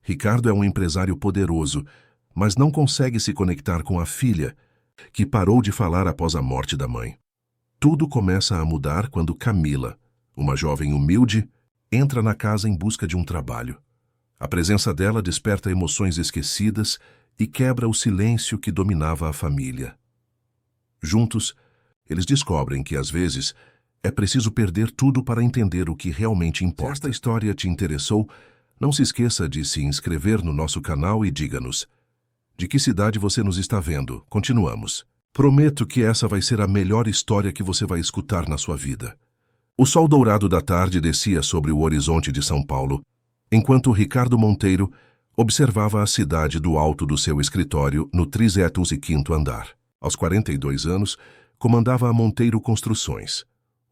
Ricardo é um empresário poderoso, mas não consegue se conectar com a filha, que parou de falar após a morte da mãe. Tudo começa a mudar quando Camila, uma jovem humilde, entra na casa em busca de um trabalho. A presença dela desperta emoções esquecidas e quebra o silêncio que dominava a família. Juntos, eles descobrem que, às vezes, é preciso perder tudo para entender o que realmente importa. Se esta história te interessou, não se esqueça de se inscrever no nosso canal e diga-nos de que cidade você nos está vendo. Continuamos. Prometo que essa vai ser a melhor história que você vai escutar na sua vida. O sol dourado da tarde descia sobre o horizonte de São Paulo, enquanto Ricardo Monteiro observava a cidade do alto do seu escritório no 35º andar. Aos 42 anos, comandava a Monteiro Construções,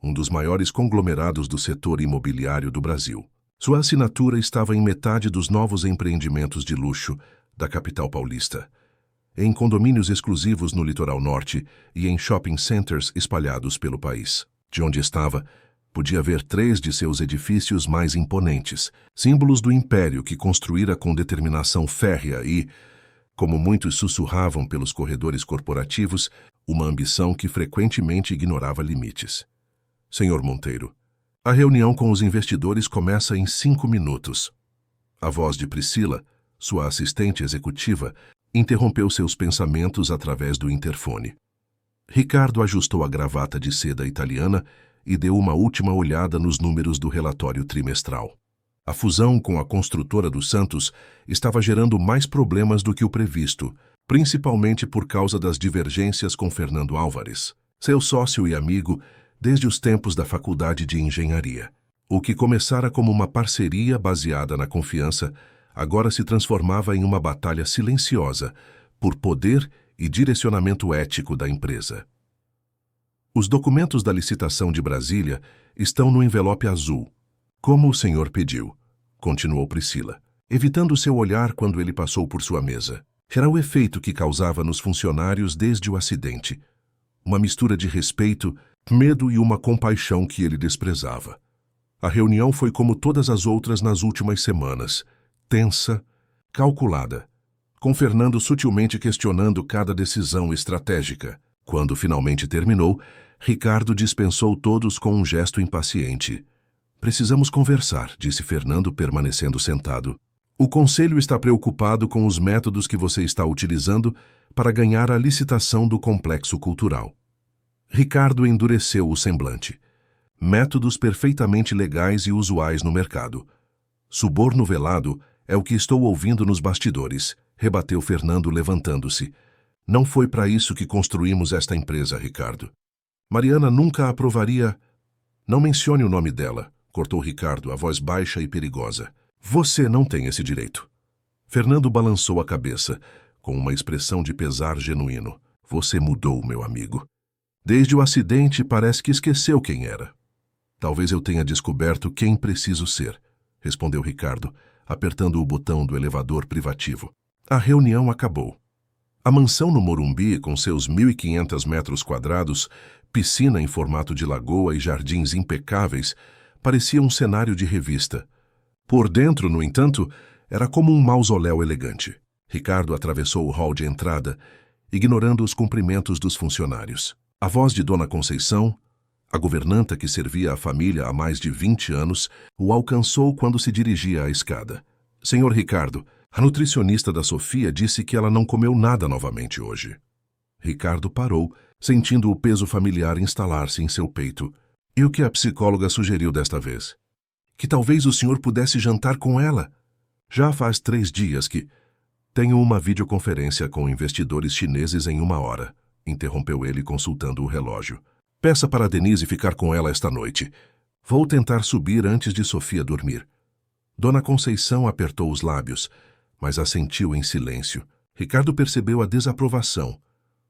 um dos maiores conglomerados do setor imobiliário do Brasil. Sua assinatura estava em metade dos novos empreendimentos de luxo da capital paulista, em condomínios exclusivos no litoral norte e em shopping centers espalhados pelo país. De onde estava, podia ver 3 de seus edifícios mais imponentes, símbolos do império que construíra com determinação férrea e, como muitos sussurravam pelos corredores corporativos, uma ambição que frequentemente ignorava limites. Senhor Monteiro, a reunião com os investidores começa em 5 minutos. A voz de Priscila, sua assistente executiva, interrompeu seus pensamentos através do interfone. Ricardo ajustou a gravata de seda italiana e deu uma última olhada nos números do relatório trimestral. A fusão com a construtora dos Santos estava gerando mais problemas do que o previsto, principalmente por causa das divergências com Fernando Álvares, seu sócio e amigo desde os tempos da Faculdade de Engenharia. O que começara como uma parceria baseada na confiança, agora se transformava em uma batalha silenciosa por poder e direcionamento ético da empresa. Os documentos da licitação de Brasília estão no envelope azul, como o senhor pediu, continuou Priscila, evitando seu olhar quando ele passou por sua mesa. Era o efeito que causava nos funcionários desde o acidente, uma mistura de respeito, medo e uma compaixão que ele desprezava. A reunião foi como todas as outras nas últimas semanas, tensa, calculada, com Fernando sutilmente questionando cada decisão estratégica. Quando finalmente terminou, Ricardo dispensou todos com um gesto impaciente. Precisamos conversar, disse Fernando, permanecendo sentado. O conselho está preocupado com os métodos que você está utilizando para ganhar a licitação do complexo cultural. Ricardo endureceu o semblante. Métodos perfeitamente legais e usuais no mercado. Suborno velado é o que estou ouvindo nos bastidores, rebateu Fernando levantando-se. Não foi para isso que construímos esta empresa, Ricardo. Mariana nunca aprovaria... Não mencione o nome dela, cortou Ricardo, a voz baixa e perigosa. Você não tem esse direito. Fernando balançou a cabeça, com uma expressão de pesar genuíno. Você mudou, meu amigo. Desde o acidente, parece que esqueceu quem era. Talvez eu tenha descoberto quem preciso ser, respondeu Ricardo, apertando o botão do elevador privativo. A reunião acabou. A mansão no Morumbi, com seus 1.500 metros quadrados, piscina em formato de lagoa e jardins impecáveis, parecia um cenário de revista. Por dentro, no entanto, era como um mausoléu elegante. Ricardo atravessou o hall de entrada, ignorando os cumprimentos dos funcionários. A voz de Dona Conceição, a governanta que servia a família há mais de 20 anos, o alcançou quando se dirigia à escada. Senhor Ricardo, a nutricionista da Sofia disse que ela não comeu nada novamente hoje. Ricardo parou, sentindo o peso familiar instalar-se em seu peito. E o que a psicóloga sugeriu desta vez? Que talvez o senhor pudesse jantar com ela. Já faz 3 dias que... Tenho uma videoconferência com investidores chineses em 1 hora, interrompeu ele consultando o relógio. Peça para a Denise ficar com ela esta noite. Vou tentar subir antes de Sofia dormir. Dona Conceição apertou os lábios, mas assentiu em silêncio. Ricardo percebeu a desaprovação,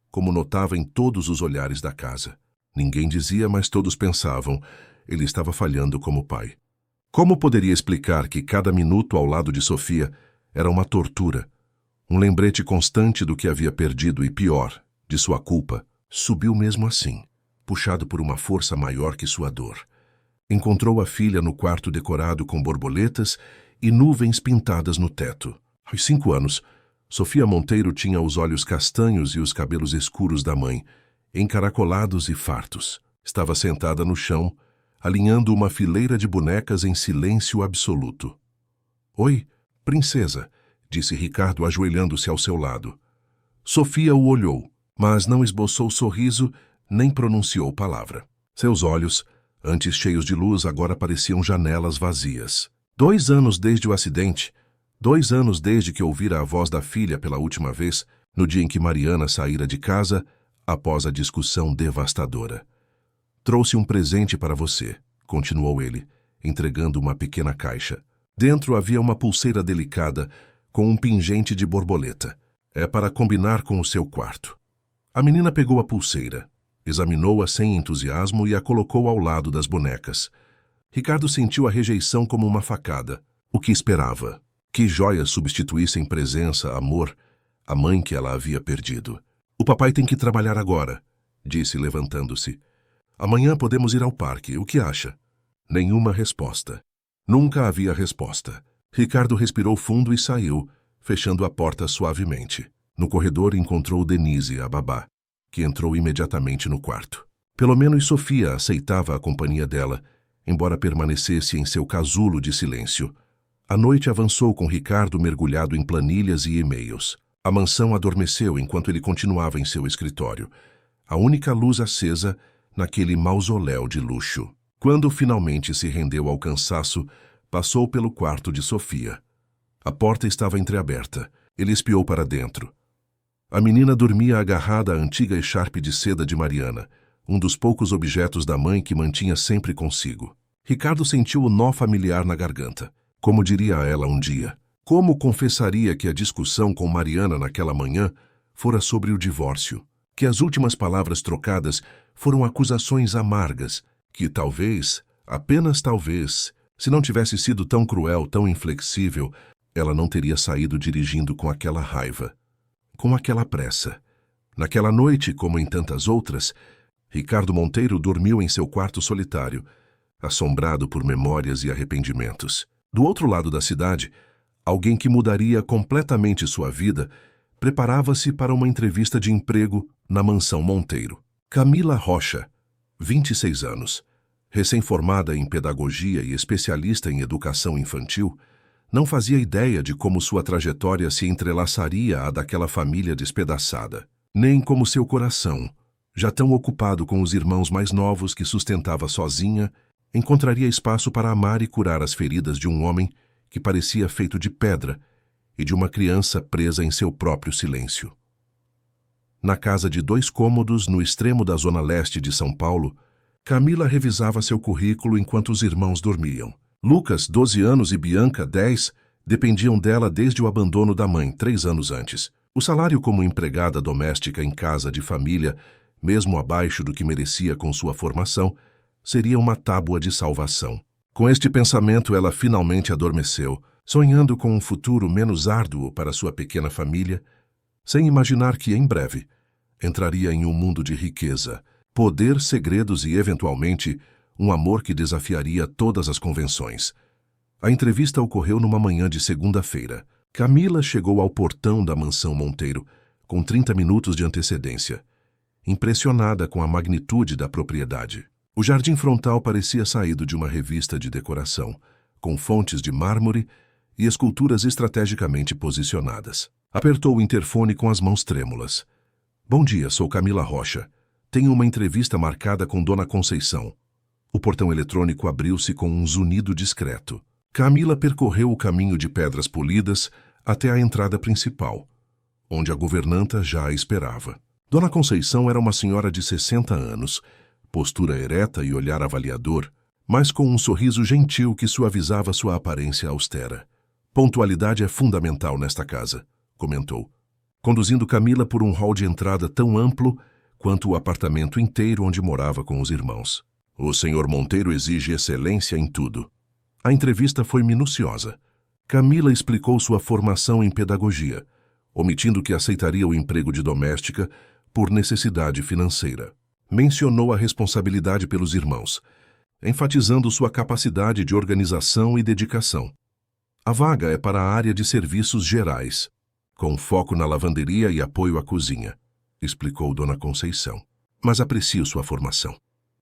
como notava em todos os olhares da casa. Ninguém dizia, mas todos pensavam. Ele estava falhando como pai. Como poderia explicar que cada minuto ao lado de Sofia era uma tortura? Um lembrete constante do que havia perdido e, pior, de sua culpa. Subiu mesmo assim, puxado por uma força maior que sua dor. Encontrou a filha no quarto decorado com borboletas e nuvens pintadas no teto. Aos 5 anos, Sofia Monteiro tinha os olhos castanhos e os cabelos escuros da mãe, encaracolados e fartos. Estava sentada no chão, alinhando uma fileira de bonecas em silêncio absoluto. "Oi, princesa", disse Ricardo ajoelhando-se ao seu lado. Sofia o olhou, mas não esboçou sorriso nem pronunciou palavra. Seus olhos, antes cheios de luz, agora pareciam janelas vazias. 2 anos desde o acidente, 2 anos desde que ouvira a voz da filha pela última vez, no dia em que Mariana saíra de casa, após a discussão devastadora. "Trouxe um presente para você", continuou ele, entregando uma pequena caixa. Dentro havia uma pulseira delicada, com um pingente de borboleta. "É para combinar com o seu quarto." A menina pegou a pulseira, examinou-a sem entusiasmo e a colocou ao lado das bonecas. Ricardo sentiu a rejeição como uma facada. O que esperava? Que joias substituíssem presença, amor, a mãe que ela havia perdido. "O papai tem que trabalhar agora", disse levantando-se. "Amanhã podemos ir ao parque, o que acha?" Nenhuma resposta. Nunca havia resposta. Ricardo respirou fundo e saiu, fechando a porta suavemente. No corredor encontrou Denise, a babá, que entrou imediatamente no quarto. Pelo menos Sofia aceitava a companhia dela, embora permanecesse em seu casulo de silêncio. A noite avançou com Ricardo mergulhado em planilhas e e-mails. A mansão adormeceu enquanto ele continuava em seu escritório, a única luz acesa naquele mausoléu de luxo. Quando finalmente se rendeu ao cansaço, passou pelo quarto de Sofia. A porta estava entreaberta. Ele espiou para dentro. A menina dormia agarrada à antiga echarpe de seda de Mariana, um dos poucos objetos da mãe que mantinha sempre consigo. Ricardo sentiu o nó familiar na garganta. Como diria a ela um dia? Como confessaria que a discussão com Mariana naquela manhã fora sobre o divórcio? Que as últimas palavras trocadas foram acusações amargas, que talvez, apenas talvez, se não tivesse sido tão cruel, tão inflexível, ela não teria saído dirigindo com aquela raiva, com aquela pressa. Naquela noite, como em tantas outras, Ricardo Monteiro dormiu em seu quarto solitário, assombrado por memórias e arrependimentos. Do outro lado da cidade, alguém que mudaria completamente sua vida preparava-se para uma entrevista de emprego na mansão Monteiro. Camila Rocha, 26 anos, recém-formada em pedagogia e especialista em educação infantil, não fazia ideia de como sua trajetória se entrelaçaria à daquela família despedaçada, nem como seu coração, já tão ocupado com os irmãos mais novos que sustentava sozinha, encontraria espaço para amar e curar as feridas de um homem que parecia feito de pedra e de uma criança presa em seu próprio silêncio. Na casa de 2 cômodos, no extremo da zona leste de São Paulo, Camila revisava seu currículo enquanto os irmãos dormiam. Lucas, 12 anos, e Bianca, 10, dependiam dela desde o abandono da mãe, 3 anos antes. O salário como empregada doméstica em casa de família, mesmo abaixo do que merecia com sua formação, seria uma tábua de salvação. Com este pensamento, ela finalmente adormeceu, sonhando com um futuro menos árduo para sua pequena família, sem imaginar que, em breve, entraria em um mundo de riqueza, poder, segredos e, eventualmente, um amor que desafiaria todas as convenções. A entrevista ocorreu numa manhã de segunda-feira. Camila chegou ao portão da mansão Monteiro com 30 minutos de antecedência, impressionada com a magnitude da propriedade. O jardim frontal parecia saído de uma revista de decoração, com fontes de mármore e esculturas estrategicamente posicionadas. Apertou o interfone com as mãos trêmulas. "Bom dia, sou Camila Rocha. Tenho uma entrevista marcada com Dona Conceição." O portão eletrônico abriu-se com um zunido discreto. Camila percorreu o caminho de pedras polidas até a entrada principal, onde a governanta já a esperava. Dona Conceição era uma senhora de 60 anos, postura ereta e olhar avaliador, mas com um sorriso gentil que suavizava sua aparência austera. "Pontualidade é fundamental nesta casa", comentou, conduzindo Camila por um hall de entrada tão amplo quanto o apartamento inteiro onde morava com os irmãos. "O senhor Monteiro exige excelência em tudo." A entrevista foi minuciosa. Camila explicou sua formação em pedagogia, omitindo que aceitaria o emprego de doméstica por necessidade financeira. Mencionou a responsabilidade pelos irmãos, enfatizando sua capacidade de organização e dedicação. A vaga é para a área de serviços gerais, com foco na lavanderia e apoio à cozinha, explicou Dona Conceição. Mas aprecio sua formação.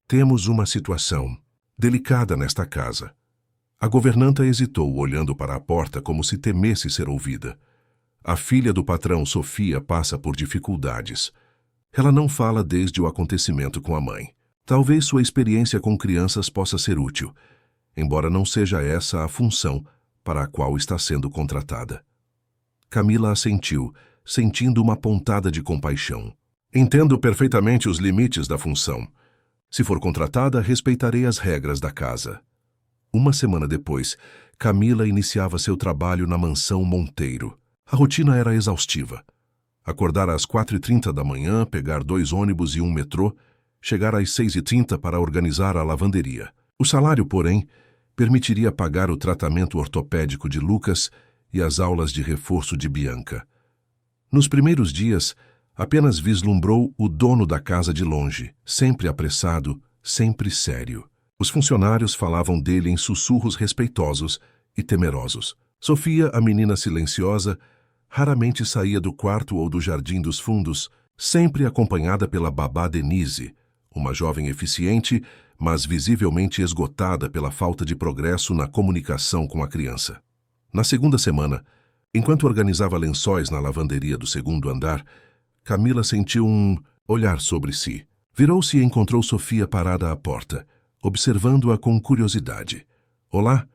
Temos uma situação delicada nesta casa. A governanta hesitou, olhando para a porta como se temesse ser ouvida. A filha do patrão, Sofia, passa por dificuldades. Ela não fala desde o acontecimento com a mãe. Talvez sua experiência com crianças possa ser útil, embora não seja essa a função para a qual está sendo contratada. Camila assentiu, sentindo uma pontada de compaixão. Entendo perfeitamente os limites da função. Se for contratada, respeitarei as regras da casa. Uma semana depois, Camila iniciava seu trabalho na mansão Monteiro. A rotina era exaustiva. Acordar às 4h30 da manhã, pegar 2 ônibus e 1 metrô, chegar às 6h30 para organizar a lavanderia. O salário, porém, permitiria pagar o tratamento ortopédico de Lucas e as aulas de reforço de Bianca. Nos primeiros dias, apenas vislumbrou o dono da casa de longe, sempre apressado, sempre sério. Os funcionários falavam dele em sussurros respeitosos e temerosos. Sofia, a menina silenciosa, raramente saía do quarto ou do jardim dos fundos, sempre acompanhada pela babá Denise, uma jovem eficiente, mas visivelmente esgotada pela falta de progresso na comunicação com a criança. Na segunda semana, enquanto organizava lençóis na lavanderia do 2º andar, Camila sentiu um olhar sobre si. Virou-se e encontrou Sofia parada à porta, observando-a com curiosidade. "Olá",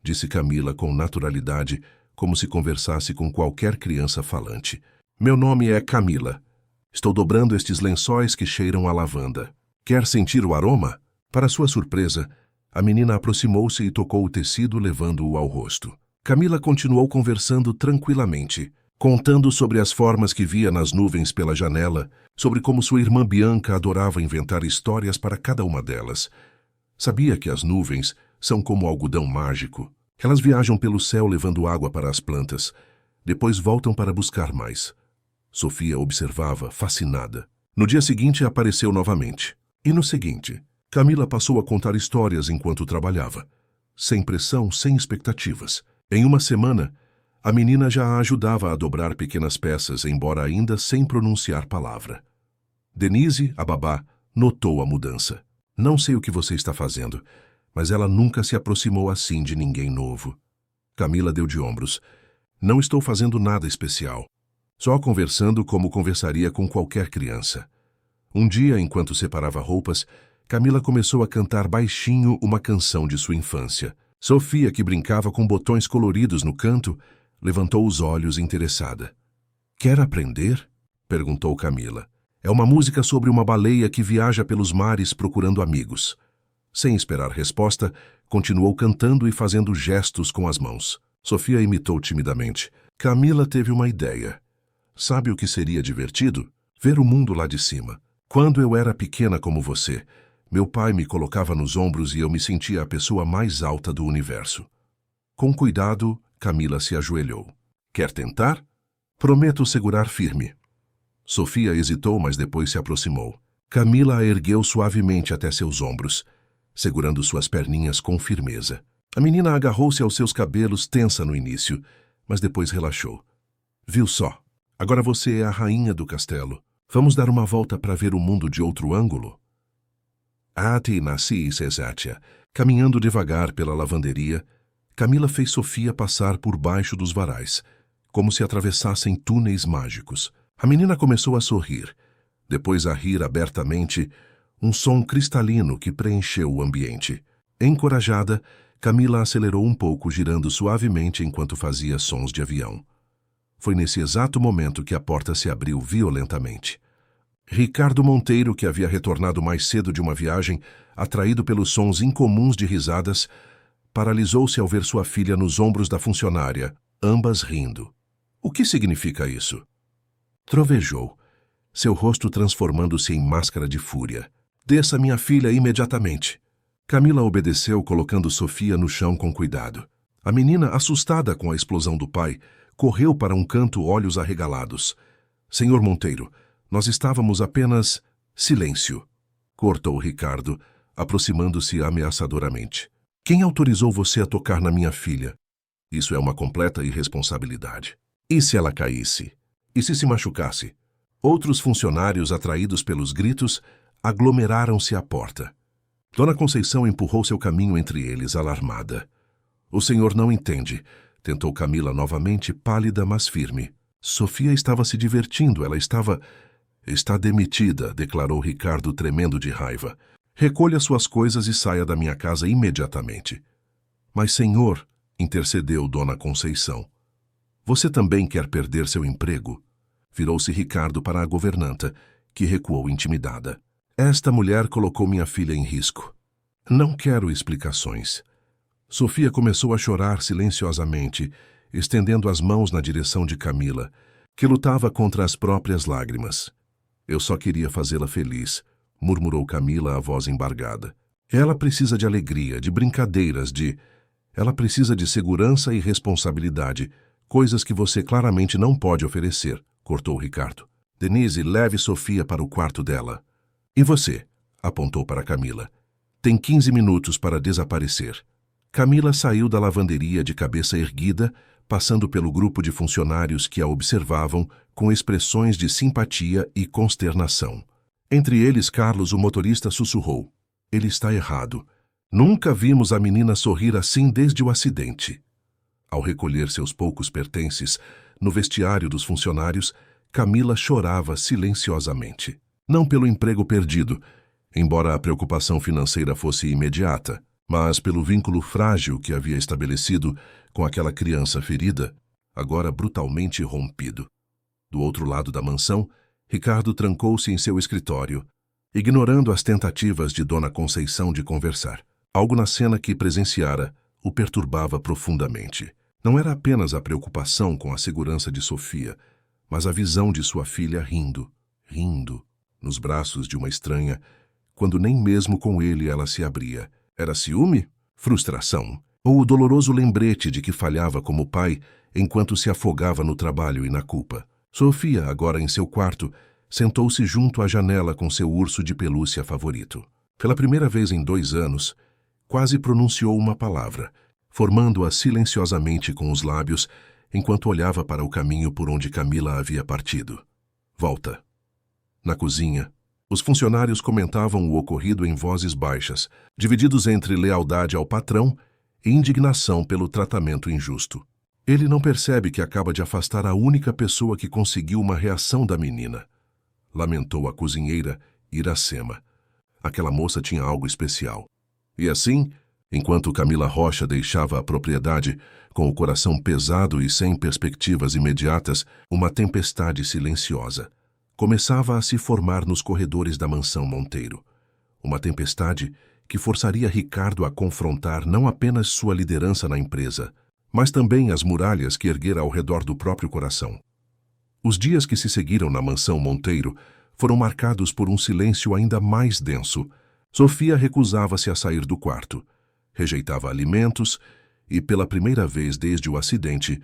disse Camila com naturalidade, como se conversasse com qualquer criança falante. "Meu nome é Camila. Estou dobrando estes lençóis que cheiram a lavanda. Quer sentir o aroma?" Para sua surpresa, a menina aproximou-se e tocou o tecido, levando-o ao rosto. Camila continuou conversando tranquilamente, contando sobre as formas que via nas nuvens pela janela, sobre como sua irmã Bianca adorava inventar histórias para cada uma delas. Sabia que as nuvens são como algodão mágico. Elas viajam pelo céu levando água para as plantas. Depois voltam para buscar mais. Sofia observava, fascinada. No dia seguinte apareceu novamente. E no seguinte, Camila passou a contar histórias enquanto trabalhava. Sem pressão, sem expectativas. Em uma semana, a menina já a ajudava a dobrar pequenas peças, embora ainda sem pronunciar palavra. Denise, a babá, notou a mudança. "Não sei o que você está fazendo, mas ela nunca se aproximou assim de ninguém novo." Camila deu de ombros. "Não estou fazendo nada especial. Só conversando como conversaria com qualquer criança." Um dia, enquanto separava roupas, Camila começou a cantar baixinho uma canção de sua infância. Sofia, que brincava com botões coloridos no canto, levantou os olhos interessada. "Quer aprender?" perguntou Camila. "É uma música sobre uma baleia que viaja pelos mares procurando amigos." Sem esperar resposta, continuou cantando e fazendo gestos com as mãos. Sofia imitou timidamente. Camila teve uma ideia. "Sabe o que seria divertido? Ver o mundo lá de cima. Quando eu era pequena como você, meu pai me colocava nos ombros e eu me sentia a pessoa mais alta do universo." Com cuidado, Camila se ajoelhou. "Quer tentar?" "Prometo segurar firme." Sofia hesitou, mas depois se aproximou. Camila a ergueu suavemente até seus ombros, segurando suas perninhas com firmeza. A menina agarrou-se aos seus cabelos, tensa no início, mas depois relaxou. "Viu só? Agora você é a rainha do castelo. Vamos dar uma volta para ver o mundo de outro ângulo?" Ati nasci cesátia. Caminhando devagar pela lavanderia, Camila fez Sofia passar por baixo dos varais, como se atravessassem túneis mágicos. A menina começou a sorrir, depois a rir abertamente, um som cristalino que preencheu o ambiente. Encorajada, Camila acelerou um pouco, girando suavemente enquanto fazia sons de avião. Foi nesse exato momento que a porta se abriu violentamente. Ricardo Monteiro, que havia retornado mais cedo de uma viagem, atraído pelos sons incomuns de risadas, paralisou-se ao ver sua filha nos ombros da funcionária, ambas rindo. "O que significa isso?" Trovejou, seu rosto transformando-se em máscara de fúria. "Desça minha filha imediatamente." Camila obedeceu, colocando Sofia no chão com cuidado. A menina, assustada com a explosão do pai, correu para um canto, olhos arregalados. "Senhor Monteiro, nós estávamos apenas..." "Silêncio", cortou Ricardo, aproximando-se ameaçadoramente. "Quem autorizou você a tocar na minha filha?" Isso é uma completa irresponsabilidade. E se ela caísse? E se machucasse? Outros funcionários, atraídos pelos gritos, aglomeraram-se à porta. Dona Conceição empurrou seu caminho entre eles, alarmada. O senhor não entende, tentou Camila novamente, pálida, mas firme. Sofia estava se divertindo, ela estava... Está demitida, declarou Ricardo, tremendo de raiva. Recolha suas coisas e saia da minha casa imediatamente. Mas, senhor, intercedeu Dona Conceição, você também quer perder seu emprego? Virou-se Ricardo para a governanta, que recuou intimidada. Esta mulher colocou minha filha em risco. Não quero explicações. Sofia começou a chorar silenciosamente, estendendo as mãos na direção de Camila, que lutava contra as próprias lágrimas. Eu só queria fazê-la feliz, murmurou Camila, a voz embargada. Ela precisa de alegria, de brincadeiras, Ela precisa de segurança e responsabilidade, coisas que você claramente não pode oferecer, cortou Ricardo. Denise, leve Sofia para o quarto dela. E você? Apontou para Camila. Tem 15 minutos para desaparecer. Camila saiu da lavanderia de cabeça erguida, passando pelo grupo de funcionários que a observavam com expressões de simpatia e consternação. Entre eles, Carlos, o motorista, sussurrou. Ele está errado. Nunca vimos a menina sorrir assim desde o acidente. Ao recolher seus poucos pertences no vestiário dos funcionários, Camila chorava silenciosamente. Não pelo emprego perdido, embora a preocupação financeira fosse imediata, mas pelo vínculo frágil que havia estabelecido com aquela criança ferida, agora brutalmente rompido. Do outro lado da mansão, Ricardo trancou-se em seu escritório, ignorando as tentativas de Dona Conceição de conversar. Algo na cena que presenciara o perturbava profundamente. Não era apenas a preocupação com a segurança de Sofia, mas a visão de sua filha rindo, nos braços de uma estranha, quando nem mesmo com ele ela se abria. Era ciúme? Frustração? Ou o doloroso lembrete de que falhava como pai enquanto se afogava no trabalho e na culpa? Sofia, agora em seu quarto, sentou-se junto à janela com seu urso de pelúcia favorito. Pela primeira vez em 2 anos, quase pronunciou uma palavra, formando-a silenciosamente com os lábios, enquanto olhava para o caminho por onde Camila havia partido. Volta. Na cozinha, os funcionários comentavam o ocorrido em vozes baixas, divididos entre lealdade ao patrão e indignação pelo tratamento injusto. Ele não percebe que acaba de afastar a única pessoa que conseguiu uma reação da menina. Lamentou a cozinheira, Iracema. Aquela moça tinha algo especial. E assim, enquanto Camila Rocha deixava a propriedade, com o coração pesado e sem perspectivas imediatas, uma tempestade silenciosa começava a se formar nos corredores da mansão Monteiro. Uma tempestade que forçaria Ricardo a confrontar não apenas sua liderança na empresa, mas também as muralhas que erguera ao redor do próprio coração. Os dias que se seguiram na mansão Monteiro foram marcados por um silêncio ainda mais denso. Sofia recusava-se a sair do quarto, rejeitava alimentos e, pela primeira vez desde o acidente,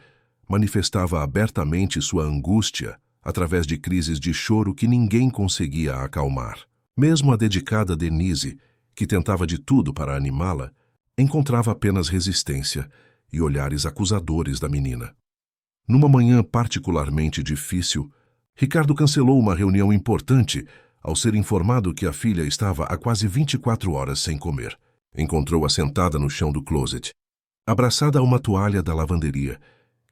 manifestava abertamente sua angústia através de crises de choro que ninguém conseguia acalmar. Mesmo a dedicada Denise, que tentava de tudo para animá-la, encontrava apenas resistência e olhares acusadores da menina. Numa manhã particularmente difícil, Ricardo cancelou uma reunião importante ao ser informado que a filha estava há quase 24 horas sem comer. Encontrou-a sentada no chão do closet, abraçada a uma toalha da lavanderia,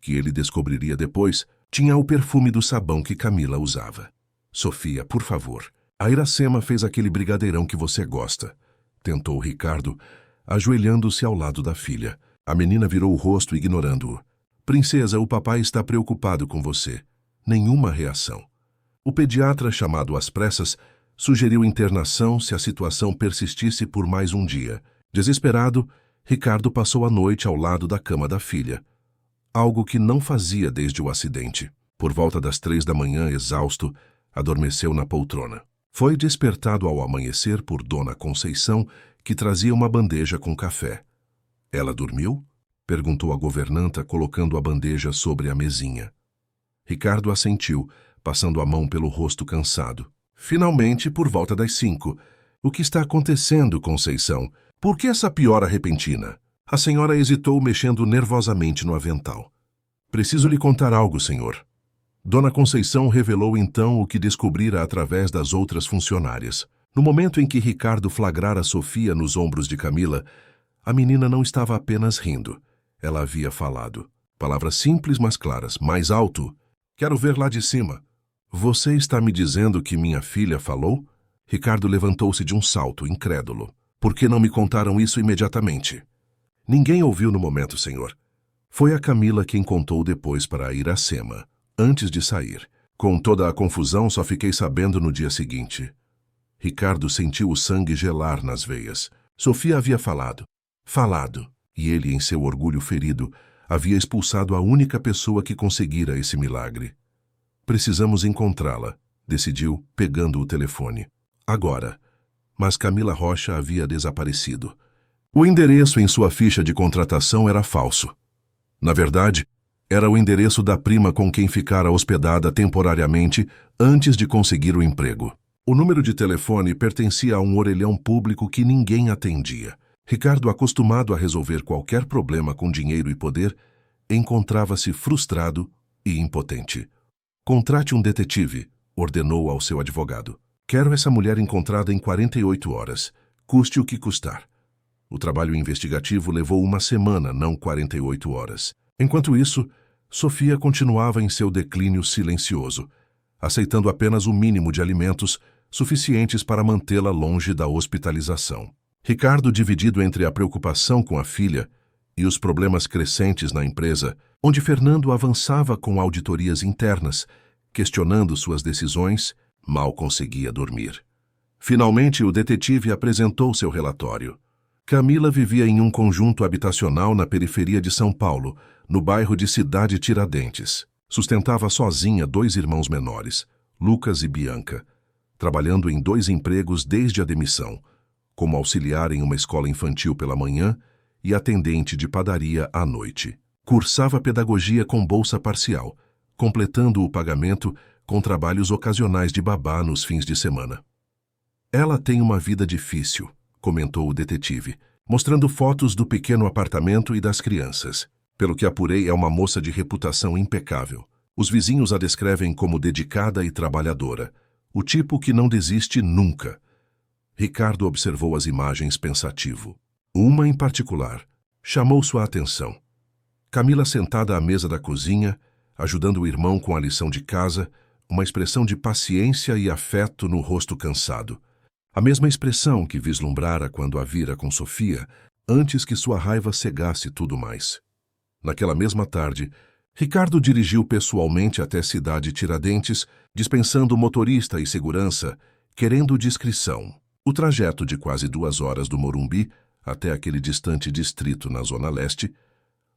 que ele descobriria depois tinha o perfume do sabão que Camila usava. Sofia, por favor, a Iracema fez aquele brigadeirão que você gosta, tentou Ricardo, ajoelhando-se ao lado da filha. A menina virou o rosto ignorando-o. Princesa, o papai está preocupado com você. Nenhuma reação. O pediatra, chamado às pressas, sugeriu internação se a situação persistisse por mais um dia. Desesperado, Ricardo passou a noite ao lado da cama da filha, algo que não fazia desde o acidente. Por volta das 3 da manhã, exausto, adormeceu na poltrona. Foi despertado ao amanhecer por Dona Conceição, que trazia uma bandeja com café. Ela dormiu? Perguntou a governanta, colocando a bandeja sobre a mesinha. Ricardo assentiu, passando a mão pelo rosto cansado. Finalmente, por volta das 5. O que está acontecendo, Conceição? Por que essa piora repentina? A senhora hesitou, mexendo nervosamente no avental. Preciso lhe contar algo, senhor. Dona Conceição revelou então o que descobrira através das outras funcionárias. No momento em que Ricardo flagrara Sofia nos ombros de Camila, a menina não estava apenas rindo. Ela havia falado. Palavras simples, mas claras. Mais alto. Quero ver lá de cima. Você está me dizendo que minha filha falou? Ricardo levantou-se de um salto, incrédulo. Por que não me contaram isso imediatamente? Ninguém ouviu no momento, senhor. Foi a Camila quem contou depois para a Iracema, antes de sair. Com toda a confusão, só fiquei sabendo no dia seguinte. Ricardo sentiu o sangue gelar nas veias. Sofia havia falado. E ele, em seu orgulho ferido, havia expulsado a única pessoa que conseguira esse milagre. Precisamos encontrá-la, decidiu, pegando o telefone. Agora. Mas Camila Rocha havia desaparecido. O endereço em sua ficha de contratação era falso. Na verdade, era o endereço da prima com quem ficara hospedada temporariamente antes de conseguir o emprego. O número de telefone pertencia a um orelhão público que ninguém atendia. Ricardo, acostumado a resolver qualquer problema com dinheiro e poder, encontrava-se frustrado e impotente. Contrate um detetive, ordenou ao seu advogado. Quero essa mulher encontrada em 48 horas, custe o que custar. O trabalho investigativo levou uma semana, não 48 horas. Enquanto isso, Sofia continuava em seu declínio silencioso, aceitando apenas o mínimo de alimentos suficientes para mantê-la longe da hospitalização. Ricardo, dividido entre a preocupação com a filha e os problemas crescentes na empresa, onde Fernando avançava com auditorias internas, questionando suas decisões, mal conseguia dormir. Finalmente, o detetive apresentou seu relatório. Camila vivia em um conjunto habitacional na periferia de São Paulo, no bairro de Cidade Tiradentes. Sustentava sozinha 2 irmãos menores, Lucas e Bianca, trabalhando em 2 empregos desde a demissão, como auxiliar em uma escola infantil pela manhã e atendente de padaria à noite. Cursava pedagogia com bolsa parcial, completando o pagamento com trabalhos ocasionais de babá nos fins de semana. Ela tem uma vida difícil, comentou o detetive, mostrando fotos do pequeno apartamento e das crianças. Pelo que apurei, é uma moça de reputação impecável. Os vizinhos a descrevem como dedicada e trabalhadora, o tipo que não desiste nunca. Ricardo observou as imagens pensativo. Uma em particular chamou sua atenção. Camila sentada à mesa da cozinha, ajudando o irmão com a lição de casa, uma expressão de paciência e afeto no rosto cansado. A mesma expressão que vislumbrara quando a vira com Sofia, antes que sua raiva cegasse tudo mais. Naquela mesma tarde, Ricardo dirigiu pessoalmente até Cidade Tiradentes, dispensando motorista e segurança, querendo discrição. O trajeto de quase 2 horas do Morumbi até aquele distante distrito na Zona Leste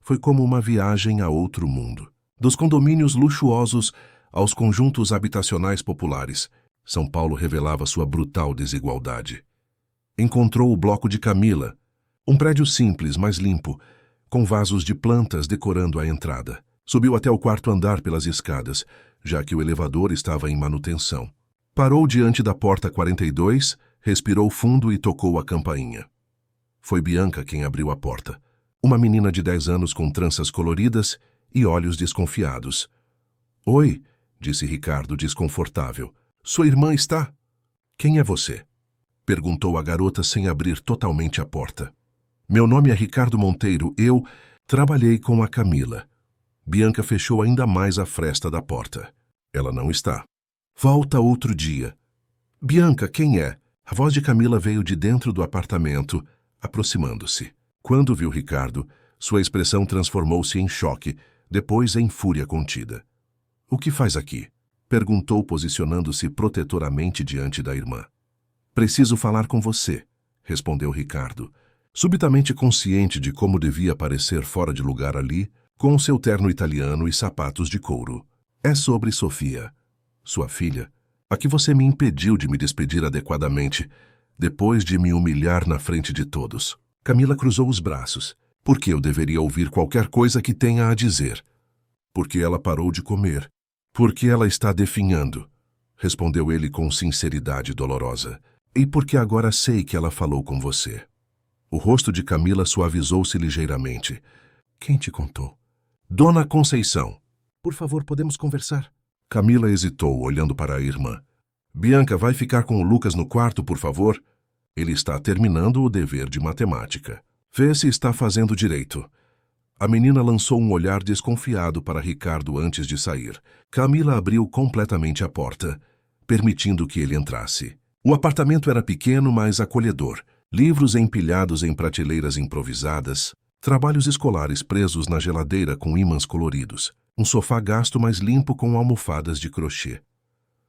foi como uma viagem a outro mundo. Dos condomínios luxuosos aos conjuntos habitacionais populares, São Paulo revelava sua brutal desigualdade. Encontrou o bloco de Camila, um prédio simples, mas limpo, com vasos de plantas decorando a entrada. Subiu até o 4º andar pelas escadas, já que o elevador estava em manutenção. Parou diante da porta 42, respirou fundo e tocou a campainha. Foi Bianca quem abriu a porta. Uma menina de 10 anos com tranças coloridas e olhos desconfiados. Oi, disse Ricardo, desconfortável. Sua irmã está? Quem é você? Perguntou a garota sem abrir totalmente a porta. Meu nome é Ricardo Monteiro, eu trabalhei com a Camila. Bianca fechou ainda mais a fresta da porta. Ela não está. Volta outro dia. Bianca, quem é? A voz de Camila veio de dentro do apartamento, aproximando-se. Quando viu Ricardo, sua expressão transformou-se em choque, depois em fúria contida. O que faz aqui? Perguntou, posicionando-se protetoramente diante da irmã. Preciso falar com você, respondeu Ricardo, subitamente consciente de como devia parecer fora de lugar ali, com seu terno italiano e sapatos de couro. É sobre Sofia, sua filha, a que você me impediu de me despedir adequadamente, depois de me humilhar na frente de todos. Camila cruzou os braços. Por que eu deveria ouvir qualquer coisa que tenha a dizer? Porque ela parou de comer. Porque ela está definhando, respondeu ele com sinceridade dolorosa. E porque agora sei que ela falou com você. O rosto de Camila suavizou-se ligeiramente. Quem te contou? Dona Conceição. Por favor, podemos conversar? Camila hesitou, olhando para a irmã. Bianca, vai ficar com o Lucas no quarto, por favor? Ele está terminando o dever de matemática. Vê se está fazendo direito. A menina lançou um olhar desconfiado para Ricardo antes de sair. Camila abriu completamente a porta, permitindo que ele entrasse. O apartamento era pequeno, mas acolhedor. Livros empilhados em prateleiras improvisadas, trabalhos escolares presos na geladeira com ímãs coloridos, um sofá gasto mas limpo com almofadas de crochê.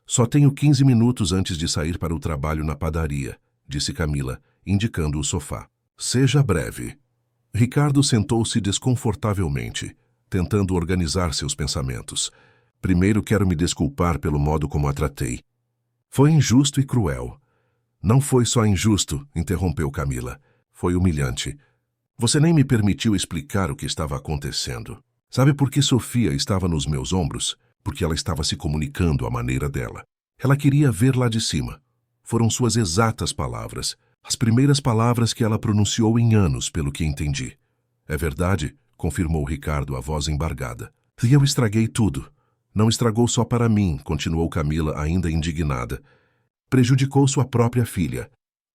Só tenho 15 minutos antes de sair para o trabalho na padaria, disse Camila, indicando o sofá. Seja breve. Ricardo sentou-se desconfortavelmente, tentando organizar seus pensamentos. Primeiro quero me desculpar pelo modo como a tratei. Foi injusto e cruel. Não foi só injusto, interrompeu Camila. Foi humilhante. Você nem me permitiu explicar o que estava acontecendo. Sabe por que Sofia estava nos meus ombros? Porque ela estava se comunicando à maneira dela. Ela queria ver lá de cima. Foram suas exatas palavras. As primeiras palavras que ela pronunciou em anos, pelo que entendi. É verdade, confirmou Ricardo, a voz embargada. E eu estraguei tudo. Não estragou só para mim, continuou Camila, ainda indignada. Prejudicou sua própria filha.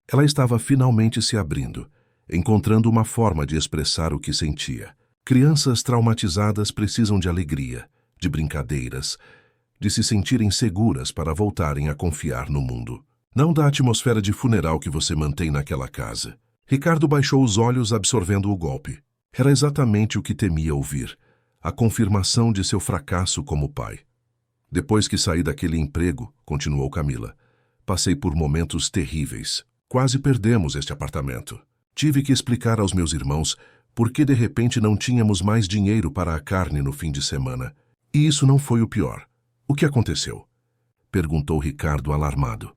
Ela estava finalmente se abrindo, encontrando uma forma de expressar o que sentia. Crianças traumatizadas precisam de alegria, de brincadeiras, de se sentirem seguras para voltarem a confiar no mundo. Não da atmosfera de funeral que você mantém naquela casa. Ricardo baixou os olhos, absorvendo o golpe. Era exatamente o que temia ouvir. A confirmação de seu fracasso como pai. Depois que saí daquele emprego, continuou Camila, passei por momentos terríveis. Quase perdemos este apartamento. Tive que explicar aos meus irmãos por que de repente não tínhamos mais dinheiro para a carne no fim de semana. E isso não foi o pior. O que aconteceu? Perguntou Ricardo alarmado.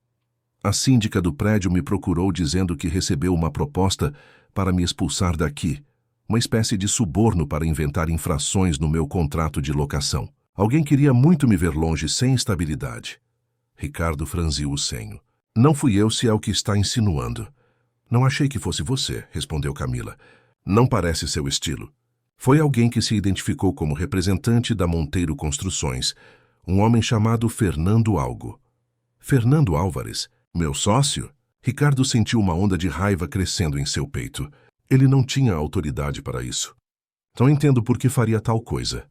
A síndica do prédio me procurou dizendo que recebeu uma proposta para me expulsar daqui. Uma espécie de suborno para inventar infrações no meu contrato de locação. Alguém queria muito me ver longe sem estabilidade. Ricardo franziu o senho. Não fui eu, se é o que está insinuando. Não achei que fosse você, respondeu Camila. Não parece seu estilo. Foi alguém que se identificou como representante da Monteiro Construções, um homem chamado Fernando Algo. Fernando Álvares, meu sócio? Ricardo sentiu uma onda de raiva crescendo em seu peito. Ele não tinha autoridade para isso. Não entendo por que faria tal coisa.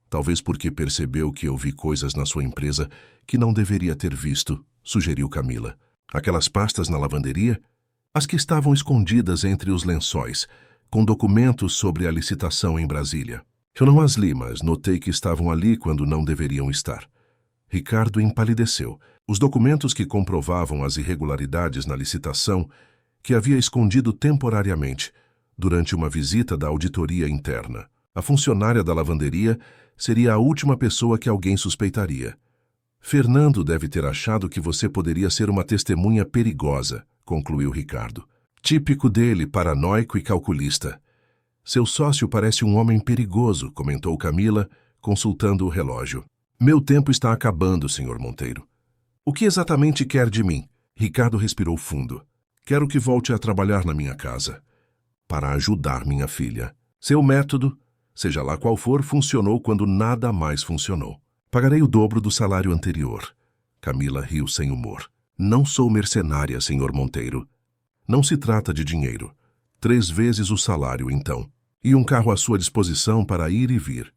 Talvez porque percebeu que eu vi coisas na sua empresa que não deveria ter visto, sugeriu Camila. Aquelas pastas na lavanderia? As que estavam escondidas entre os lençóis, com documentos sobre a licitação em Brasília. Eu não as li, mas notei que estavam ali quando não deveriam estar. Ricardo empalideceu. Os documentos que comprovavam as irregularidades na licitação que havia escondido temporariamente durante uma visita da auditoria interna. A funcionária da lavanderia seria a última pessoa que alguém suspeitaria. Fernando deve ter achado que você poderia ser uma testemunha perigosa, concluiu Ricardo. Típico dele, paranoico e calculista. Seu sócio parece um homem perigoso, comentou Camila, consultando o relógio. Meu tempo está acabando, Sr. Monteiro. O que exatamente quer de mim? Ricardo respirou fundo. Quero que volte a trabalhar na minha casa. Para ajudar minha filha. Seu método, seja lá qual for, funcionou quando nada mais funcionou. Pagarei o dobro do salário anterior. Camila riu sem humor. Não sou mercenária, Sr. Monteiro. Não se trata de dinheiro. 3 vezes o salário, então. E um carro à sua disposição para ir e vir.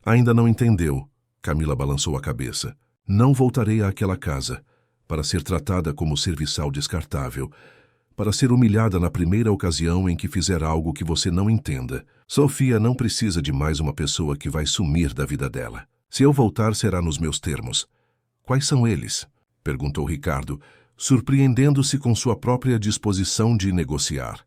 Ainda não entendeu. Camila balançou a cabeça. Não voltarei àquela casa, para ser tratada como serviçal descartável, para ser humilhada na primeira ocasião em que fizer algo que você não entenda. Sofia não precisa de mais uma pessoa que vai sumir da vida dela. Se eu voltar, será nos meus termos. Quais são eles? Perguntou Ricardo, surpreendendo-se com sua própria disposição de negociar.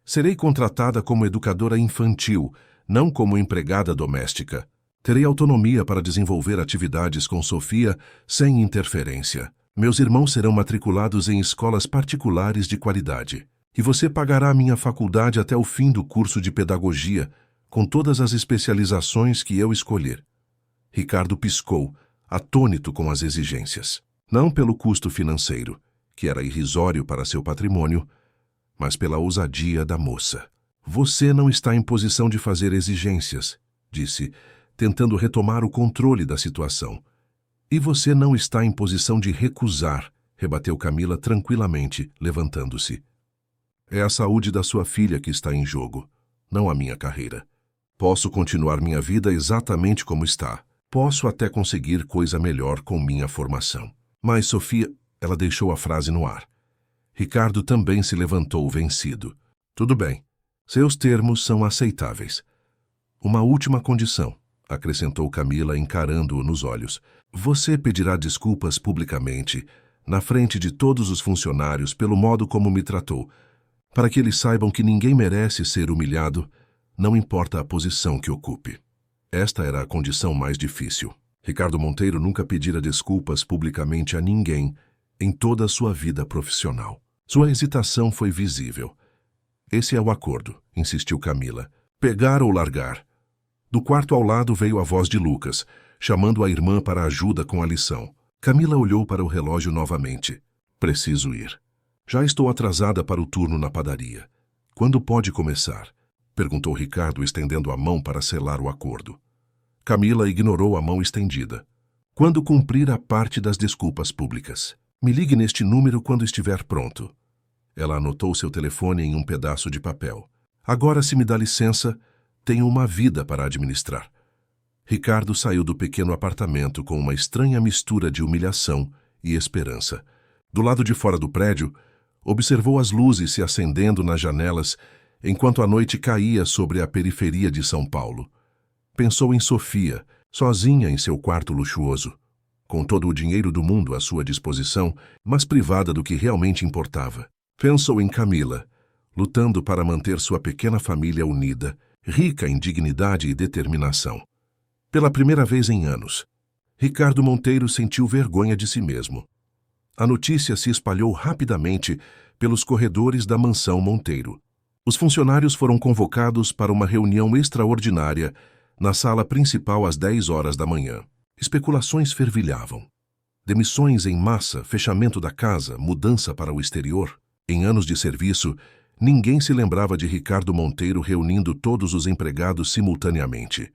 Serei contratada como educadora infantil, não como empregada doméstica. Terei autonomia para desenvolver atividades com Sofia sem interferência. Meus irmãos serão matriculados em escolas particulares de qualidade. E você pagará a minha faculdade até o fim do curso de pedagogia, com todas as especializações que eu escolher. Ricardo piscou, atônito com as exigências. Não pelo custo financeiro, que era irrisório para seu patrimônio, mas pela ousadia da moça. Você não está em posição de fazer exigências, disse, tentando retomar o controle da situação. E você não está em posição de recusar, rebateu Camila tranquilamente, levantando-se. É a saúde da sua filha que está em jogo, não a minha carreira. Posso continuar minha vida exatamente como está. Posso até conseguir coisa melhor com minha formação. Mas Sofia, ela deixou a frase no ar. Ricardo também se levantou vencido. Tudo bem. Seus termos são aceitáveis. Uma última condição, acrescentou Camila encarando-o nos olhos. Você pedirá desculpas publicamente, na frente de todos os funcionários pelo modo como me tratou, para que eles saibam que ninguém merece ser humilhado, não importa a posição que ocupe. Esta era a condição mais difícil. Ricardo Monteiro nunca pedira desculpas publicamente a ninguém em toda a sua vida profissional. Sua hesitação foi visível. Esse é o acordo, insistiu Camila. Pegar ou largar. Do quarto ao lado veio a voz de Lucas, chamando a irmã para ajuda com a lição. Camila olhou para o relógio novamente. Preciso ir. Já estou atrasada para o turno na padaria. Quando pode começar? Perguntou Ricardo, estendendo a mão para selar o acordo. Camila ignorou a mão estendida. Quando cumprir a parte das desculpas públicas. Me ligue neste número quando estiver pronto. Ela anotou seu telefone em um pedaço de papel. Agora, se me dá licença, tenho uma vida para administrar. Ricardo saiu do pequeno apartamento com uma estranha mistura de humilhação e esperança. Do lado de fora do prédio, observou as luzes se acendendo nas janelas enquanto a noite caía sobre a periferia de São Paulo. Pensou em Sofia, sozinha em seu quarto luxuoso, com todo o dinheiro do mundo à sua disposição, mas privada do que realmente importava. Pensou em Camila, lutando para manter sua pequena família unida, rica em dignidade e determinação. Pela primeira vez em anos, Ricardo Monteiro sentiu vergonha de si mesmo. A notícia se espalhou rapidamente pelos corredores da mansão Monteiro. Os funcionários foram convocados para uma reunião extraordinária na sala principal às 10 horas da manhã. Especulações fervilhavam. Demissões em massa, fechamento da casa, mudança para o exterior. Em anos de serviço, ninguém se lembrava de Ricardo Monteiro reunindo todos os empregados simultaneamente.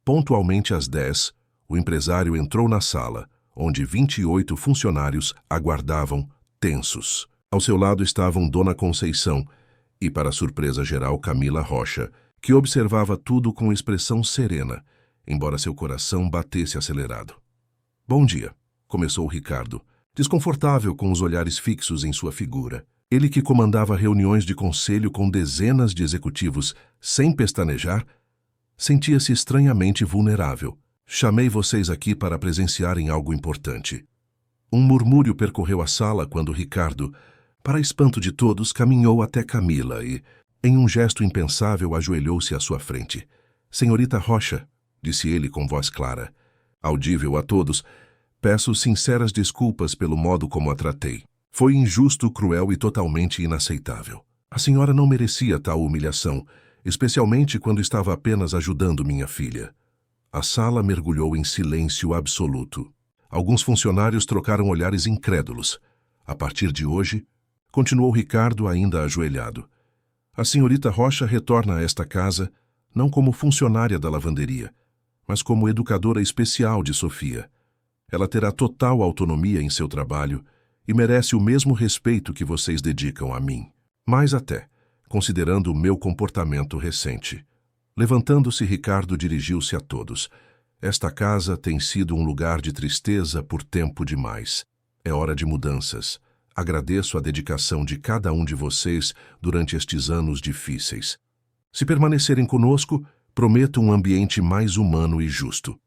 Pontualmente às 10, o empresário entrou na sala, onde 28 funcionários aguardavam, tensos. Ao seu lado estavam Dona Conceição e, para surpresa geral, Camila Rocha, que observava tudo com expressão serena, embora seu coração batesse acelerado. Bom dia, começou Ricardo, desconfortável com os olhares fixos em sua figura. Ele que comandava reuniões de conselho com dezenas de executivos sem pestanejar, sentia-se estranhamente vulnerável. Chamei vocês aqui para presenciarem algo importante. Um murmúrio percorreu a sala quando Ricardo, para espanto de todos, caminhou até Camila e, em um gesto impensável, ajoelhou-se à sua frente. Senhorita Rocha, disse ele com voz clara, audível a todos, peço sinceras desculpas pelo modo como a tratei. Foi injusto, cruel e totalmente inaceitável. A senhora não merecia tal humilhação, especialmente quando estava apenas ajudando minha filha. A sala mergulhou em silêncio absoluto. Alguns funcionários trocaram olhares incrédulos. A partir de hoje, continuou Ricardo ainda ajoelhado, a senhorita Rocha retorna a esta casa não como funcionária da lavanderia, mas como educadora especial de Sofia. Ela terá total autonomia em seu trabalho e merece o mesmo respeito que vocês dedicam a mim. Mais até, considerando o meu comportamento recente. Levantando-se, Ricardo dirigiu-se a todos. Esta casa tem sido um lugar de tristeza por tempo demais. É hora de mudanças. Agradeço a dedicação de cada um de vocês durante estes anos difíceis. Se permanecerem conosco, prometo um ambiente mais humano e justo.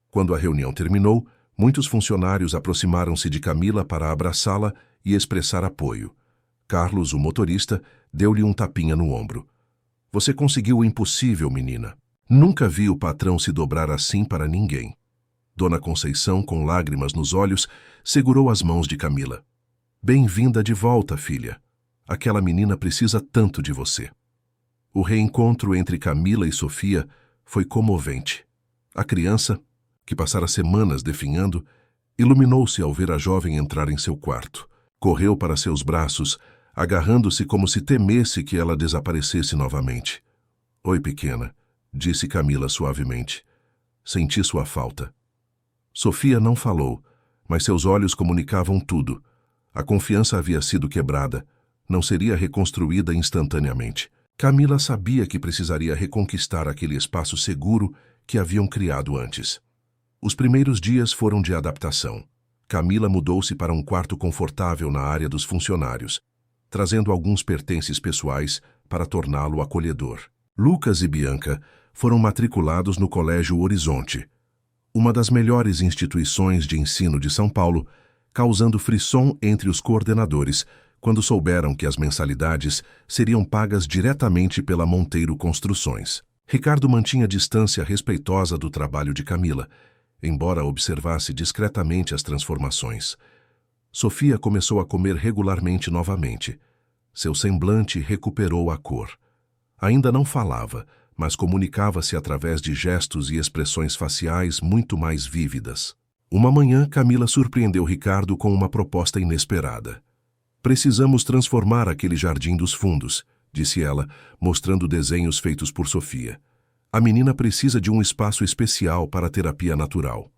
Quando a reunião terminou, muitos funcionários aproximaram-se de Camila para abraçá-la e expressar apoio. Carlos, o motorista, deu-lhe um tapinha no ombro. Você conseguiu o impossível, menina. Nunca vi o patrão se dobrar assim para ninguém. Dona Conceição, com lágrimas nos olhos, segurou as mãos de Camila. Bem-vinda de volta, filha. Aquela menina precisa tanto de você. O reencontro entre Camila e Sofia foi comovente. A criança, que passara semanas definhando, iluminou-se ao ver a jovem entrar em seu quarto. Correu para seus braços, agarrando-se como se temesse que ela desaparecesse novamente. Oi, pequena, disse Camila suavemente. Senti sua falta. Sofia não falou, mas seus olhos comunicavam tudo. A confiança havia sido quebrada, não seria reconstruída instantaneamente. Camila sabia que precisaria reconquistar aquele espaço seguro que haviam criado antes. Os primeiros dias foram de adaptação. Camila mudou-se para um quarto confortável na área dos funcionários, trazendo alguns pertences pessoais para torná-lo acolhedor. Lucas e Bianca foram matriculados no Colégio Horizonte, uma das melhores instituições de ensino de São Paulo, causando frisson entre os coordenadores quando souberam que as mensalidades seriam pagas diretamente pela Monteiro Construções. Ricardo mantinha distância respeitosa do trabalho de Camila, embora observasse discretamente as transformações. Sofia começou a comer regularmente novamente. Seu semblante recuperou a cor. Ainda não falava, mas comunicava-se através de gestos e expressões faciais muito mais vívidas. Uma manhã, Camila surpreendeu Ricardo com uma proposta inesperada. Precisamos transformar aquele jardim dos fundos, disse ela, mostrando desenhos feitos por Sofia. A menina precisa de um espaço especial para terapia natural.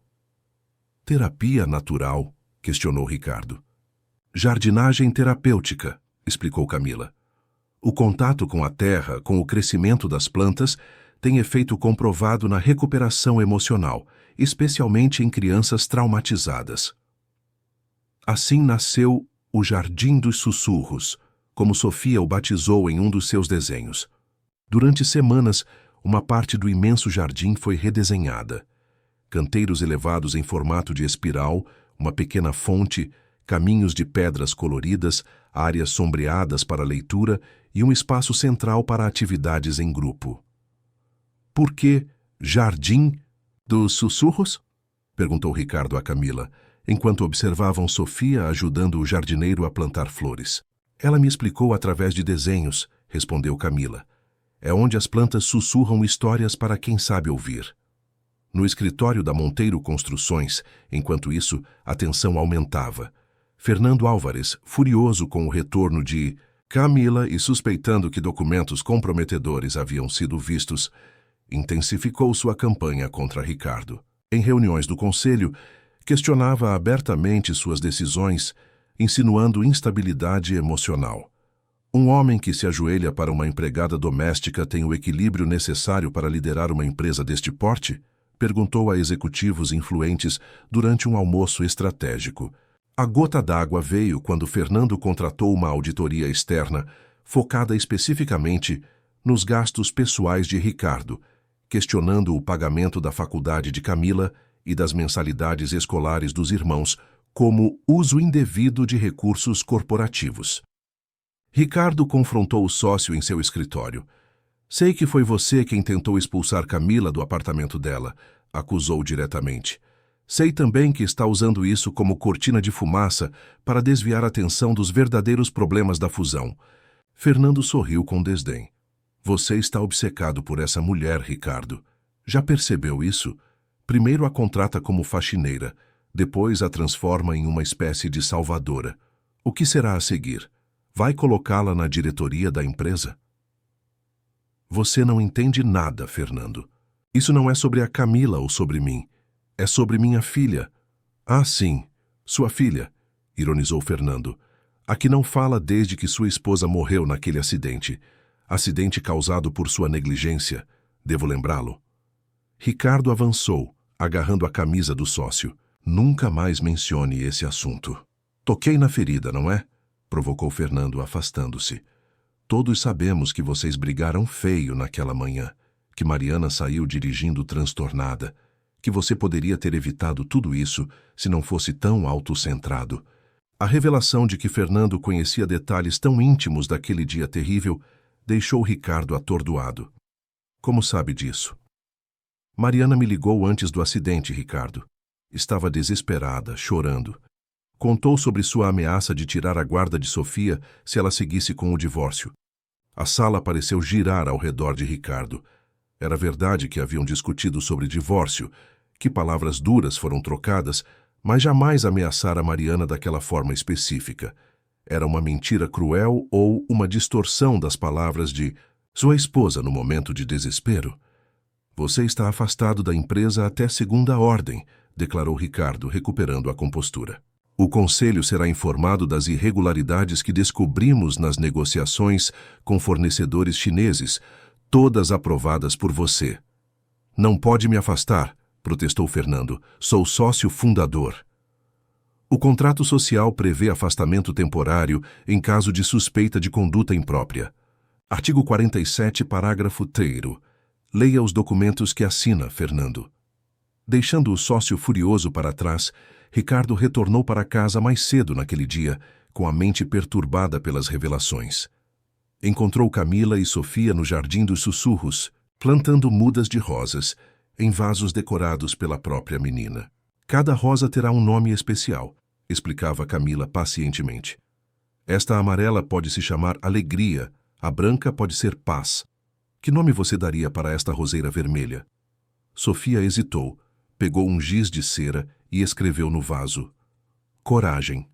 Terapia natural? Questionou Ricardo. Jardinagem terapêutica, explicou Camila. O contato com a terra, com o crescimento das plantas, tem efeito comprovado na recuperação emocional, especialmente em crianças traumatizadas. Assim nasceu o Jardim dos Sussurros, como Sofia o batizou em um dos seus desenhos. Durante semanas, uma parte do imenso jardim foi redesenhada. Canteiros elevados em formato de espiral, uma pequena fonte, caminhos de pedras coloridas, áreas sombreadas para leitura e um espaço central para atividades em grupo. Por que Jardim dos Sussurros? Perguntou Ricardo a Camila, enquanto observavam Sofia ajudando o jardineiro a plantar flores. Ela me explicou através de desenhos, respondeu Camila. É onde as plantas sussurram histórias para quem sabe ouvir. No escritório da Monteiro Construções, enquanto isso, a tensão aumentava. Fernando Álvares, furioso com o retorno de Camila e suspeitando que documentos comprometedores haviam sido vistos, intensificou sua campanha contra Ricardo. Em reuniões do conselho, questionava abertamente suas decisões, insinuando instabilidade emocional. Um homem que se ajoelha para uma empregada doméstica tem o equilíbrio necessário para liderar uma empresa deste porte? Perguntou a executivos influentes durante um almoço estratégico. A gota d'água veio quando Fernando contratou uma auditoria externa, focada especificamente nos gastos pessoais de Ricardo, questionando o pagamento da faculdade de Camila e das mensalidades escolares dos irmãos como uso indevido de recursos corporativos. Ricardo confrontou o sócio em seu escritório. Sei que foi você quem tentou expulsar Camila do apartamento dela, acusou diretamente. Sei também que está usando isso como cortina de fumaça para desviar a atenção dos verdadeiros problemas da fusão. Fernando sorriu com desdém. Você está obcecado por essa mulher, Ricardo. Já percebeu isso? Primeiro a contrata como faxineira, depois a transforma em uma espécie de salvadora. O que será a seguir? Vai colocá-la na diretoria da empresa? Você não entende nada, Fernando. Isso não é sobre a Camila ou sobre mim. É sobre minha filha. Ah, sim, sua filha, ironizou Fernando. A que não fala desde que sua esposa morreu naquele acidente. Acidente causado por sua negligência. Devo lembrá-lo? Ricardo avançou, agarrando a camisa do sócio. Nunca mais mencione esse assunto. Toquei na ferida, não é? Provocou Fernando, afastando-se. Todos sabemos que vocês brigaram feio naquela manhã, que Mariana saiu dirigindo transtornada, que você poderia ter evitado tudo isso se não fosse tão autocentrado. A revelação de que Fernando conhecia detalhes tão íntimos daquele dia terrível deixou Ricardo atordoado. Como sabe disso? Mariana me ligou antes do acidente, Ricardo. Estava desesperada, chorando. Contou sobre sua ameaça de tirar a guarda de Sofia se ela seguisse com o divórcio. A sala pareceu girar ao redor de Ricardo. Era verdade que haviam discutido sobre divórcio, que palavras duras foram trocadas, mas jamais ameaçara Mariana daquela forma específica. Era uma mentira cruel ou uma distorção das palavras de sua esposa no momento de desespero? Você está afastado da empresa até segunda ordem, declarou Ricardo, recuperando a compostura. O conselho será informado das irregularidades que descobrimos nas negociações com fornecedores chineses, todas aprovadas por você. Não pode me afastar, protestou Fernando. Sou sócio fundador. O contrato social prevê afastamento temporário em caso de suspeita de conduta imprópria. Artigo 47, parágrafo 3º. Leia os documentos que assina, Fernando. Deixando o sócio furioso para trás, Ricardo retornou para casa mais cedo naquele dia, com a mente perturbada pelas revelações. Encontrou Camila e Sofia no Jardim dos Sussurros, plantando mudas de rosas, em vasos decorados pela própria menina. Cada rosa terá um nome especial, explicava Camila pacientemente. Esta amarela pode se chamar Alegria, a branca pode ser Paz. Que nome você daria para esta roseira vermelha? Sofia hesitou, pegou um giz de cera e escreveu no vaso: Coragem.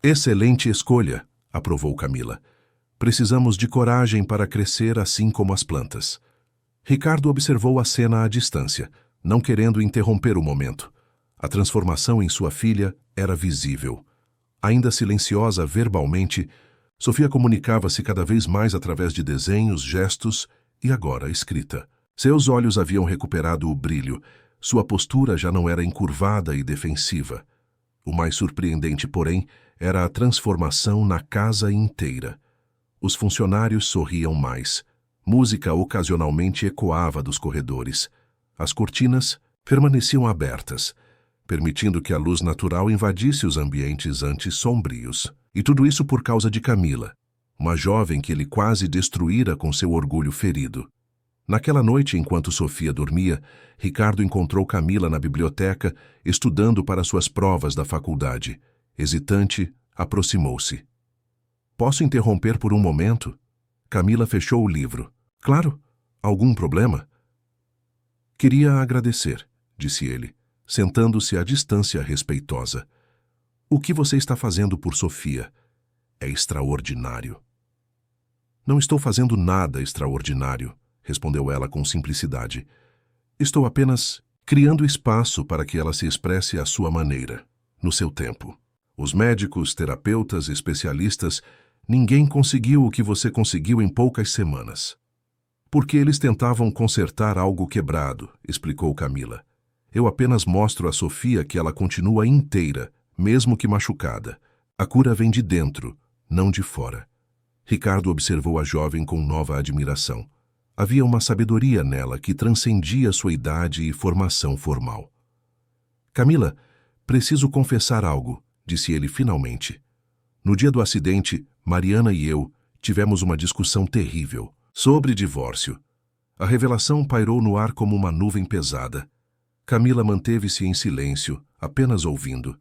Excelente escolha, aprovou Camila. Precisamos de coragem para crescer assim como as plantas. Ricardo observou a cena à distância, não querendo interromper o momento. A transformação em sua filha era visível. Ainda silenciosa verbalmente, Sofia comunicava-se cada vez mais através de desenhos, gestos e agora escrita. Seus olhos haviam recuperado o brilho, sua postura já não era encurvada e defensiva. O mais surpreendente, porém, era a transformação na casa inteira. Os funcionários sorriam mais. Música ocasionalmente ecoava dos corredores. As cortinas permaneciam abertas, permitindo que a luz natural invadisse os ambientes antes sombrios. E tudo isso por causa de Camila, uma jovem que ele quase destruíra com seu orgulho ferido. Naquela noite, enquanto Sofia dormia, Ricardo encontrou Camila na biblioteca, estudando para suas provas da faculdade. Hesitante, aproximou-se. Posso interromper por um momento? Camila fechou o livro. Claro. Algum problema? Queria agradecer, disse ele, sentando-se à distância respeitosa. O que você está fazendo por Sofia é extraordinário. Não estou fazendo nada extraordinário, respondeu ela com simplicidade. Estou apenas criando espaço para que ela se expresse à sua maneira, no seu tempo. Os médicos, terapeutas, especialistas, ninguém conseguiu o que você conseguiu em poucas semanas. Porque eles tentavam consertar algo quebrado, explicou Camila. Eu apenas mostro a Sofia que ela continua inteira, mesmo que machucada. A cura vem de dentro, não de fora. Ricardo observou a jovem com nova admiração. Havia uma sabedoria nela que transcendia sua idade e formação formal. Camila, preciso confessar algo, disse ele finalmente. No dia do acidente, Mariana e eu tivemos uma discussão terrível sobre divórcio. A revelação pairou no ar como uma nuvem pesada. Camila manteve-se em silêncio, apenas ouvindo.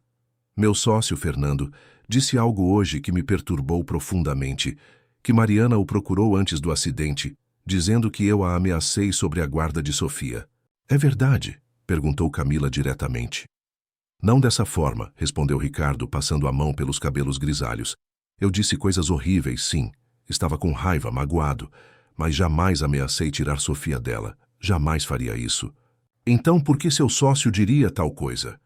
Meu sócio, Fernando, disse algo hoje que me perturbou profundamente, que Mariana o procurou antes do acidente, dizendo que eu a ameacei sobre a guarda de Sofia. É verdade? Perguntou Camila diretamente. Não dessa forma, respondeu Ricardo, passando a mão pelos cabelos grisalhos. Eu disse coisas horríveis, sim. Estava com raiva, magoado, mas jamais ameacei tirar Sofia dela. Jamais faria isso. Então por que seu sócio diria tal coisa?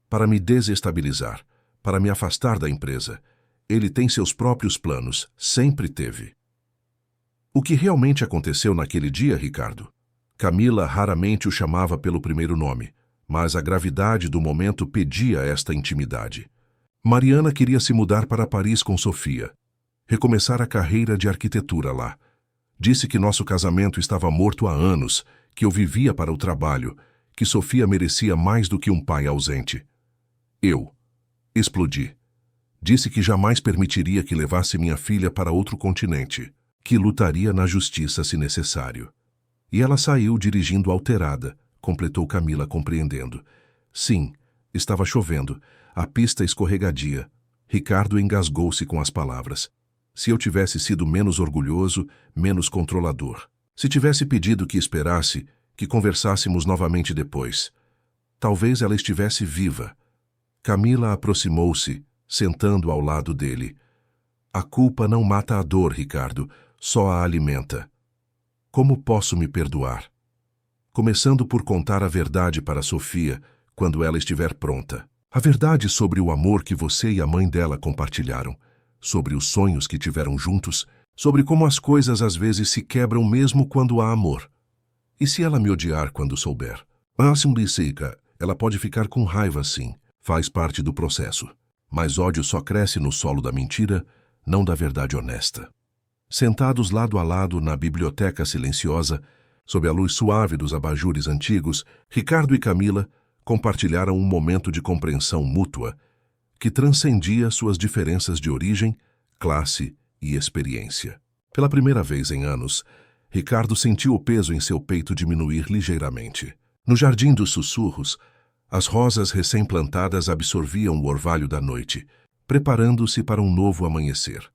Para me desestabilizar, para me afastar da empresa. Ele tem seus próprios planos, sempre teve. O que realmente aconteceu naquele dia, Ricardo? Camila raramente o chamava pelo primeiro nome, mas a gravidade do momento pedia esta intimidade. Mariana queria se mudar para Paris com Sofia, recomeçar a carreira de arquitetura lá. Disse que nosso casamento estava morto há anos, que eu vivia para o trabalho, que Sofia merecia mais do que um pai ausente. Eu explodi. Disse que jamais permitiria que levasse minha filha para outro continente, que lutaria na justiça se necessário. E ela saiu dirigindo alterada, completou Camila compreendendo. Sim, estava chovendo, a pista escorregadia. Ricardo engasgou-se com as palavras. Se eu tivesse sido menos orgulhoso, menos controlador. Se tivesse pedido que esperasse, que conversássemos novamente depois. Talvez ela estivesse viva. Camila aproximou-se, sentando ao lado dele. A culpa não mata a dor, Ricardo, só a alimenta. Como posso me perdoar? Começando por contar a verdade para Sofia quando ela estiver pronta. A verdade sobre o amor que você e a mãe dela compartilharam, sobre os sonhos que tiveram juntos, sobre como as coisas às vezes se quebram mesmo quando há amor. E se ela me odiar quando souber? Ela pode ficar com raiva sim, faz parte do processo. Mas ódio só cresce no solo da mentira, não da verdade honesta. Sentados lado a lado na biblioteca silenciosa, sob a luz suave dos abajures antigos, Ricardo e Camila compartilharam um momento de compreensão mútua que transcendia suas diferenças de origem, classe e experiência. Pela primeira vez em anos, Ricardo sentiu o peso em seu peito diminuir ligeiramente. No Jardim dos Sussurros, as rosas recém-plantadas absorviam o orvalho da noite, preparando-se para um novo amanhecer.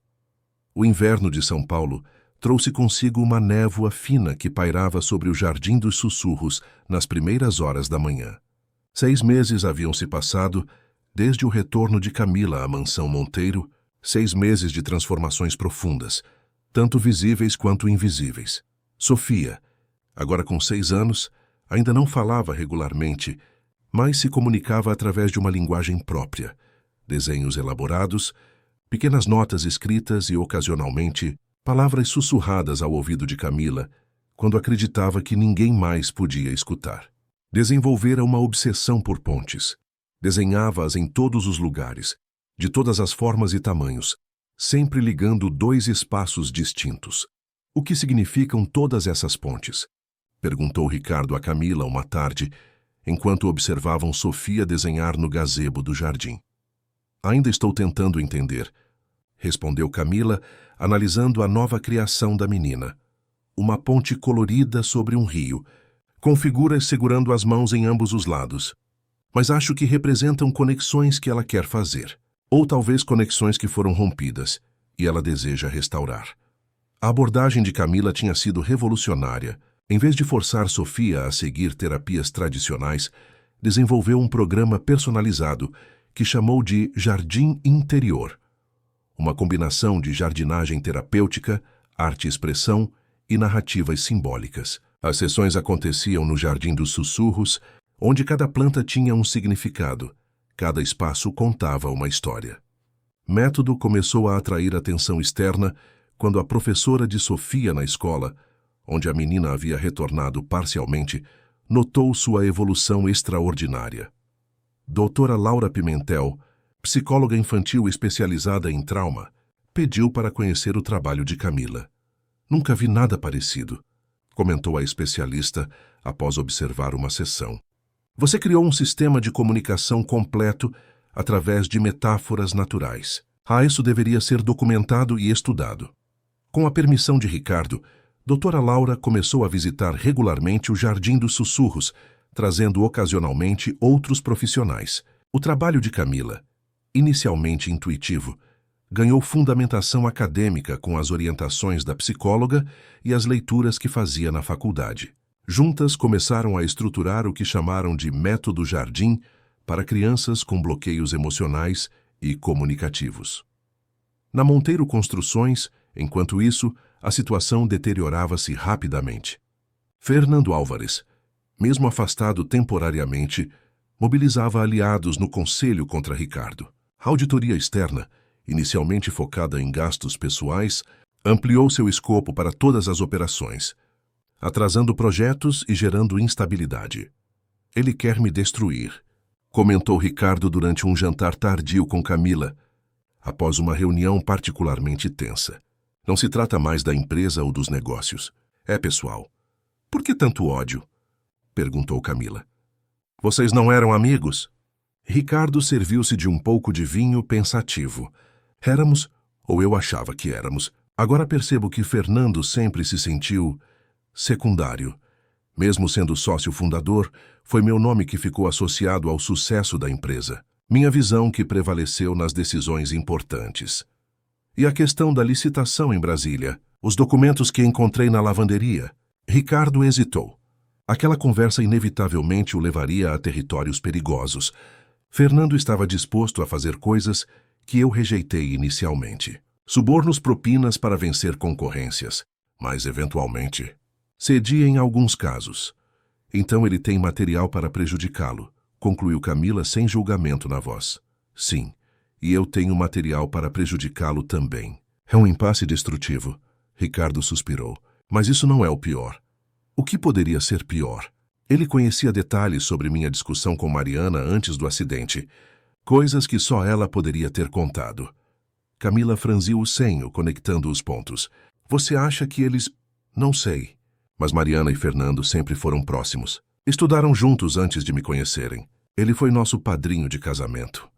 O inverno de São Paulo trouxe consigo uma névoa fina que pairava sobre o Jardim dos Sussurros nas primeiras horas da manhã. 6 meses haviam se passado desde o retorno de Camila à mansão Monteiro, 6 meses de transformações profundas, tanto visíveis quanto invisíveis. Sofia, agora com 6 anos, ainda não falava regularmente, mas se comunicava através de uma linguagem própria, desenhos elaborados, pequenas notas escritas e, ocasionalmente, palavras sussurradas ao ouvido de Camila, quando acreditava que ninguém mais podia escutar. Desenvolvera uma obsessão por pontes. Desenhava-as em todos os lugares, de todas as formas e tamanhos, sempre ligando 2 espaços distintos. O que significam todas essas pontes? Perguntou Ricardo a Camila uma tarde, enquanto observavam Sofia desenhar no gazebo do jardim. Ainda estou tentando entender, respondeu Camila, analisando a nova criação da menina. Uma ponte colorida sobre um rio, com figuras segurando as mãos em ambos os lados. Mas acho que representam conexões que ela quer fazer, ou talvez conexões que foram rompidas, e ela deseja restaurar. A abordagem de Camila tinha sido revolucionária. Em vez de forçar Sofia a seguir terapias tradicionais, desenvolveu um programa personalizado que chamou de Jardim Interior, uma combinação de jardinagem terapêutica, arte-expressão e narrativas simbólicas. As sessões aconteciam no Jardim dos Sussurros, onde cada planta tinha um significado, cada espaço contava uma história. Método começou a atrair atenção externa quando a professora de Sofia na escola, onde a menina havia retornado parcialmente, notou sua evolução extraordinária. Doutora Laura Pimentel, psicóloga infantil especializada em trauma, pediu para conhecer o trabalho de Camila. Nunca vi nada parecido, comentou a especialista após observar uma sessão. Você criou um sistema de comunicação completo através de metáforas naturais. Isso deveria ser documentado e estudado. Com a permissão de Ricardo, doutora Laura começou a visitar regularmente o Jardim dos Sussurros, trazendo ocasionalmente outros profissionais. O trabalho de Camila, inicialmente intuitivo, ganhou fundamentação acadêmica com as orientações da psicóloga e as leituras que fazia na faculdade. Juntas começaram a estruturar o que chamaram de Método Jardim para crianças com bloqueios emocionais e comunicativos. Na Monteiro Construções, enquanto isso, a situação deteriorava-se rapidamente. Fernando Álvares, mesmo afastado temporariamente, mobilizava aliados no conselho contra Ricardo. A auditoria externa, inicialmente focada em gastos pessoais, ampliou seu escopo para todas as operações, atrasando projetos e gerando instabilidade. Ele quer me destruir, comentou Ricardo durante um jantar tardio com Camila, após uma reunião particularmente tensa. Não se trata mais da empresa ou dos negócios. É pessoal. Por que tanto ódio? Perguntou Camila. Vocês não eram amigos? Ricardo serviu-se de um pouco de vinho pensativo. Éramos, ou eu achava que éramos. Agora percebo que Fernando sempre se sentiu secundário. Mesmo sendo sócio fundador, foi meu nome que ficou associado ao sucesso da empresa. Minha visão que prevaleceu nas decisões importantes. E a questão da licitação em Brasília, os documentos que encontrei na lavanderia. Ricardo hesitou. Aquela conversa inevitavelmente o levaria a territórios perigosos. Fernando estava disposto a fazer coisas que eu rejeitei inicialmente. Subornos, propinas para vencer concorrências, mas, eventualmente, cedia em alguns casos. Então ele tem material para prejudicá-lo, concluiu Camila sem julgamento na voz. Sim, e eu tenho material para prejudicá-lo também. É um impasse destrutivo. Ricardo suspirou. Mas isso não é o pior. O que poderia ser pior? Ele conhecia detalhes sobre minha discussão com Mariana antes do acidente, coisas que só ela poderia ter contado. Camila franziu o senho, conectando os pontos. Você acha que eles... Não sei. Mas Mariana e Fernando sempre foram próximos. Estudaram juntos antes de me conhecerem. Ele foi nosso padrinho de casamento.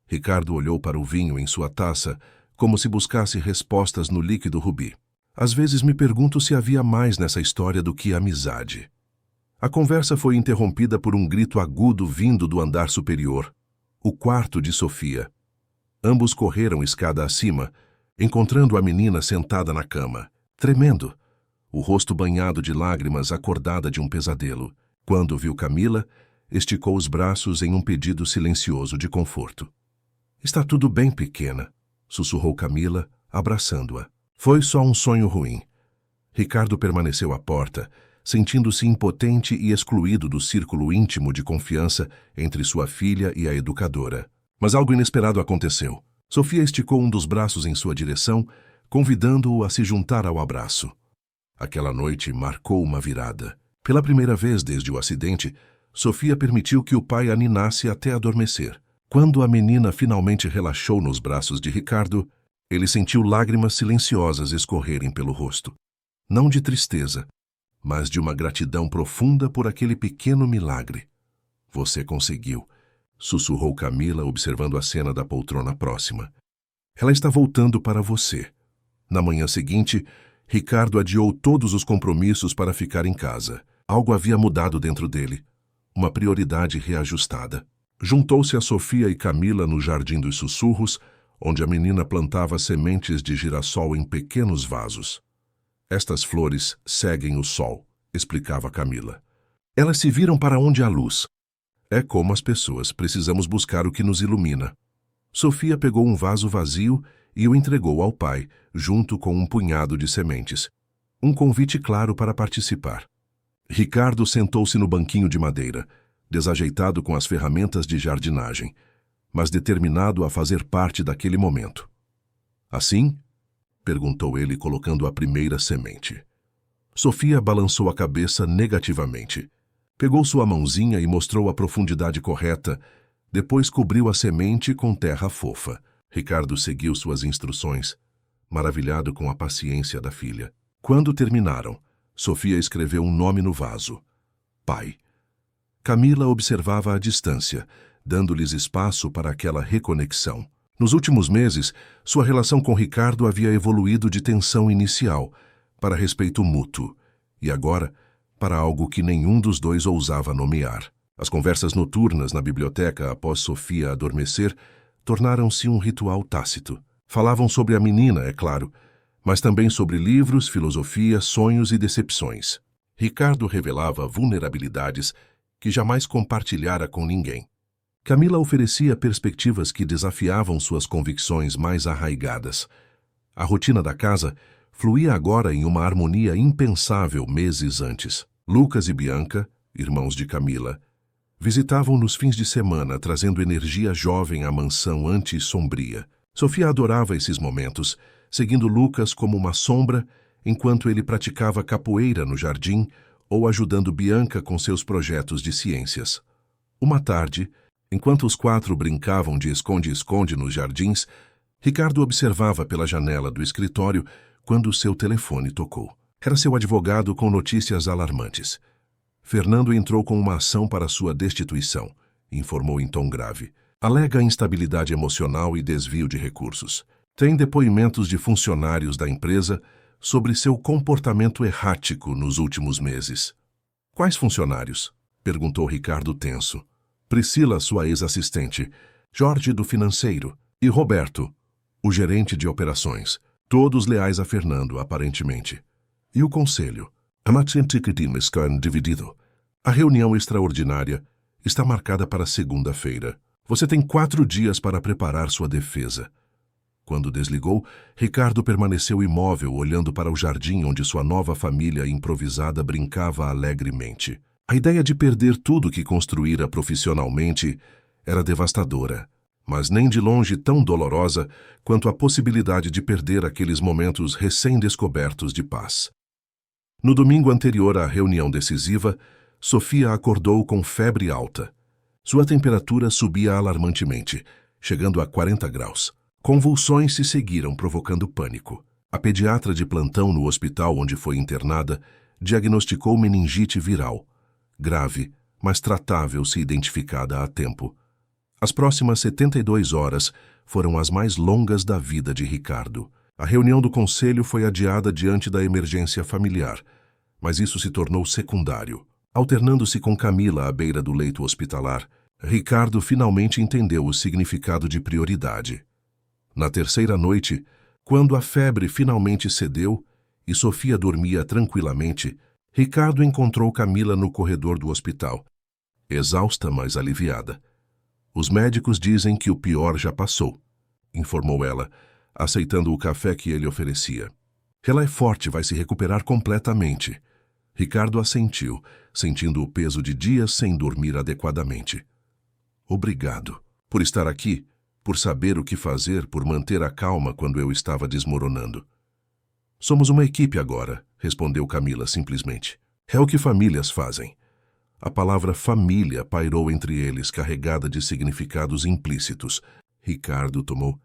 Ricardo olhou para o vinho em sua taça, como se buscasse respostas no líquido rubi. Às vezes me pergunto se havia mais nessa história do que amizade. A conversa foi interrompida por um grito agudo vindo do andar superior, o quarto de Sofia. Ambos correram escada acima, encontrando a menina sentada na cama, tremendo, o rosto banhado de lágrimas, acordada de um pesadelo. Quando viu Camila, esticou os braços em um pedido silencioso de conforto. Está tudo bem, pequena, sussurrou Camila, abraçando-a. Foi só um sonho ruim. Ricardo permaneceu à porta, sentindo-se impotente e excluído do círculo íntimo de confiança entre sua filha e a educadora. Mas algo inesperado aconteceu. Sofia esticou um dos braços em sua direção, convidando-o a se juntar ao abraço. Aquela noite marcou uma virada. Pela primeira vez desde o acidente, Sofia permitiu que o pai a ninasse até adormecer. Quando a menina finalmente relaxou nos braços de Ricardo, ele sentiu lágrimas silenciosas escorrerem pelo rosto. Não de tristeza, mas de uma gratidão profunda por aquele pequeno milagre. Você conseguiu, sussurrou Camila, observando a cena da poltrona próxima. Ela está voltando para você. Na manhã seguinte, Ricardo adiou todos os compromissos para ficar em casa. Algo havia mudado dentro dele. Uma prioridade reajustada. Juntou-se a Sofia e Camila no Jardim dos Sussurros, onde a menina plantava sementes de girassol em pequenos vasos. Estas flores seguem o sol, explicava Camila. Elas se viram para onde há luz. É como as pessoas, precisamos buscar o que nos ilumina. Sofia pegou um vaso vazio e o entregou ao pai, junto com um punhado de sementes. Um convite claro para participar. Ricardo sentou-se no banquinho de madeira, desajeitado com as ferramentas de jardinagem, mas determinado a fazer parte daquele momento. Assim? Perguntou ele, colocando a primeira semente. Sofia balançou a cabeça negativamente. Pegou sua mãozinha e mostrou a profundidade correta, depois cobriu a semente com terra fofa. Ricardo seguiu suas instruções, maravilhado com a paciência da filha. Quando terminaram, Sofia escreveu um nome no vaso. Pai. Camila observava à distância, dando-lhes espaço para aquela reconexão. Nos últimos meses, sua relação com Ricardo havia evoluído de tensão inicial para respeito mútuo, e agora para algo que nenhum dos dois ousava nomear. As conversas noturnas na biblioteca após Sofia adormecer tornaram-se um ritual tácito. Falavam sobre a menina, é claro, mas também sobre livros, filosofia, sonhos e decepções. Ricardo revelava vulnerabilidades que jamais compartilhara com ninguém. Camila oferecia perspectivas que desafiavam suas convicções mais arraigadas. A rotina da casa fluía agora em uma harmonia impensável meses antes. Lucas e Bianca, irmãos de Camila, visitavam nos fins de semana, trazendo energia jovem à mansão anti-sombria. Sofia adorava esses momentos, seguindo Lucas como uma sombra enquanto ele praticava capoeira no jardim ou ajudando Bianca com seus projetos de ciências. Uma tarde, enquanto os quatro brincavam de esconde-esconde nos jardins, Ricardo observava pela janela do escritório quando seu telefone tocou. Era seu advogado com notícias alarmantes. Fernando entrou com uma ação para sua destituição, informou em tom grave. Alega instabilidade emocional e desvio de recursos. Tem depoimentos de funcionários da empresa sobre seu comportamento errático nos últimos meses. Quais funcionários? Perguntou Ricardo tenso. Priscila, sua ex-assistente, Jorge do financeiro e Roberto, o gerente de operações, todos leais a Fernando, aparentemente. E o conselho? Dividido. A reunião extraordinária está marcada para segunda-feira. Você tem 4 dias para preparar sua defesa. Quando desligou, Ricardo permaneceu imóvel, olhando para o jardim onde sua nova família improvisada brincava alegremente. A ideia de perder tudo que construíra profissionalmente era devastadora, mas nem de longe tão dolorosa quanto a possibilidade de perder aqueles momentos recém-descobertos de paz. No domingo anterior à reunião decisiva, Sofia acordou com febre alta. Sua temperatura subia alarmantemente, chegando a 40 graus. Convulsões se seguiram, provocando pânico. A pediatra de plantão no hospital onde foi internada diagnosticou meningite viral, grave, mas tratável se identificada a tempo. As próximas 72 horas foram as mais longas da vida de Ricardo. A reunião do conselho foi adiada diante da emergência familiar, mas isso se tornou secundário. Alternando-se com Camila à beira do leito hospitalar, Ricardo finalmente entendeu o significado de prioridade. Na terceira noite, quando a febre finalmente cedeu e Sofia dormia tranquilamente, Ricardo encontrou Camila no corredor do hospital, exausta, mas aliviada. Os médicos dizem que o pior já passou, informou ela, aceitando o café que ele oferecia. Ela é forte, vai se recuperar completamente. Ricardo assentiu, sentindo o peso de dias sem dormir adequadamente. Obrigado por estar aqui, por saber o que fazer, por manter a calma quando eu estava desmoronando. Somos uma equipe agora, respondeu Camila simplesmente. É o que famílias fazem. A palavra família pairou entre eles, carregada de significados implícitos. Ricardo tomou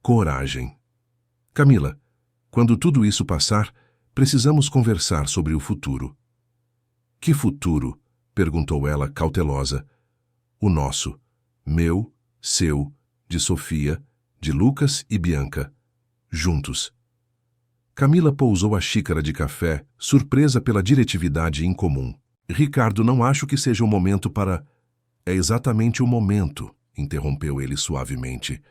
coragem. Camila, quando tudo isso passar, precisamos conversar sobre o futuro. Que futuro? Perguntou ela, cautelosa. O nosso. Meu, seu, de Sofia, de Lucas e Bianca. Juntos. Camila pousou a xícara de café, surpresa pela diretividade incomum. Ricardo, não acho que seja o momento para... É exatamente o momento, interrompeu ele suavemente.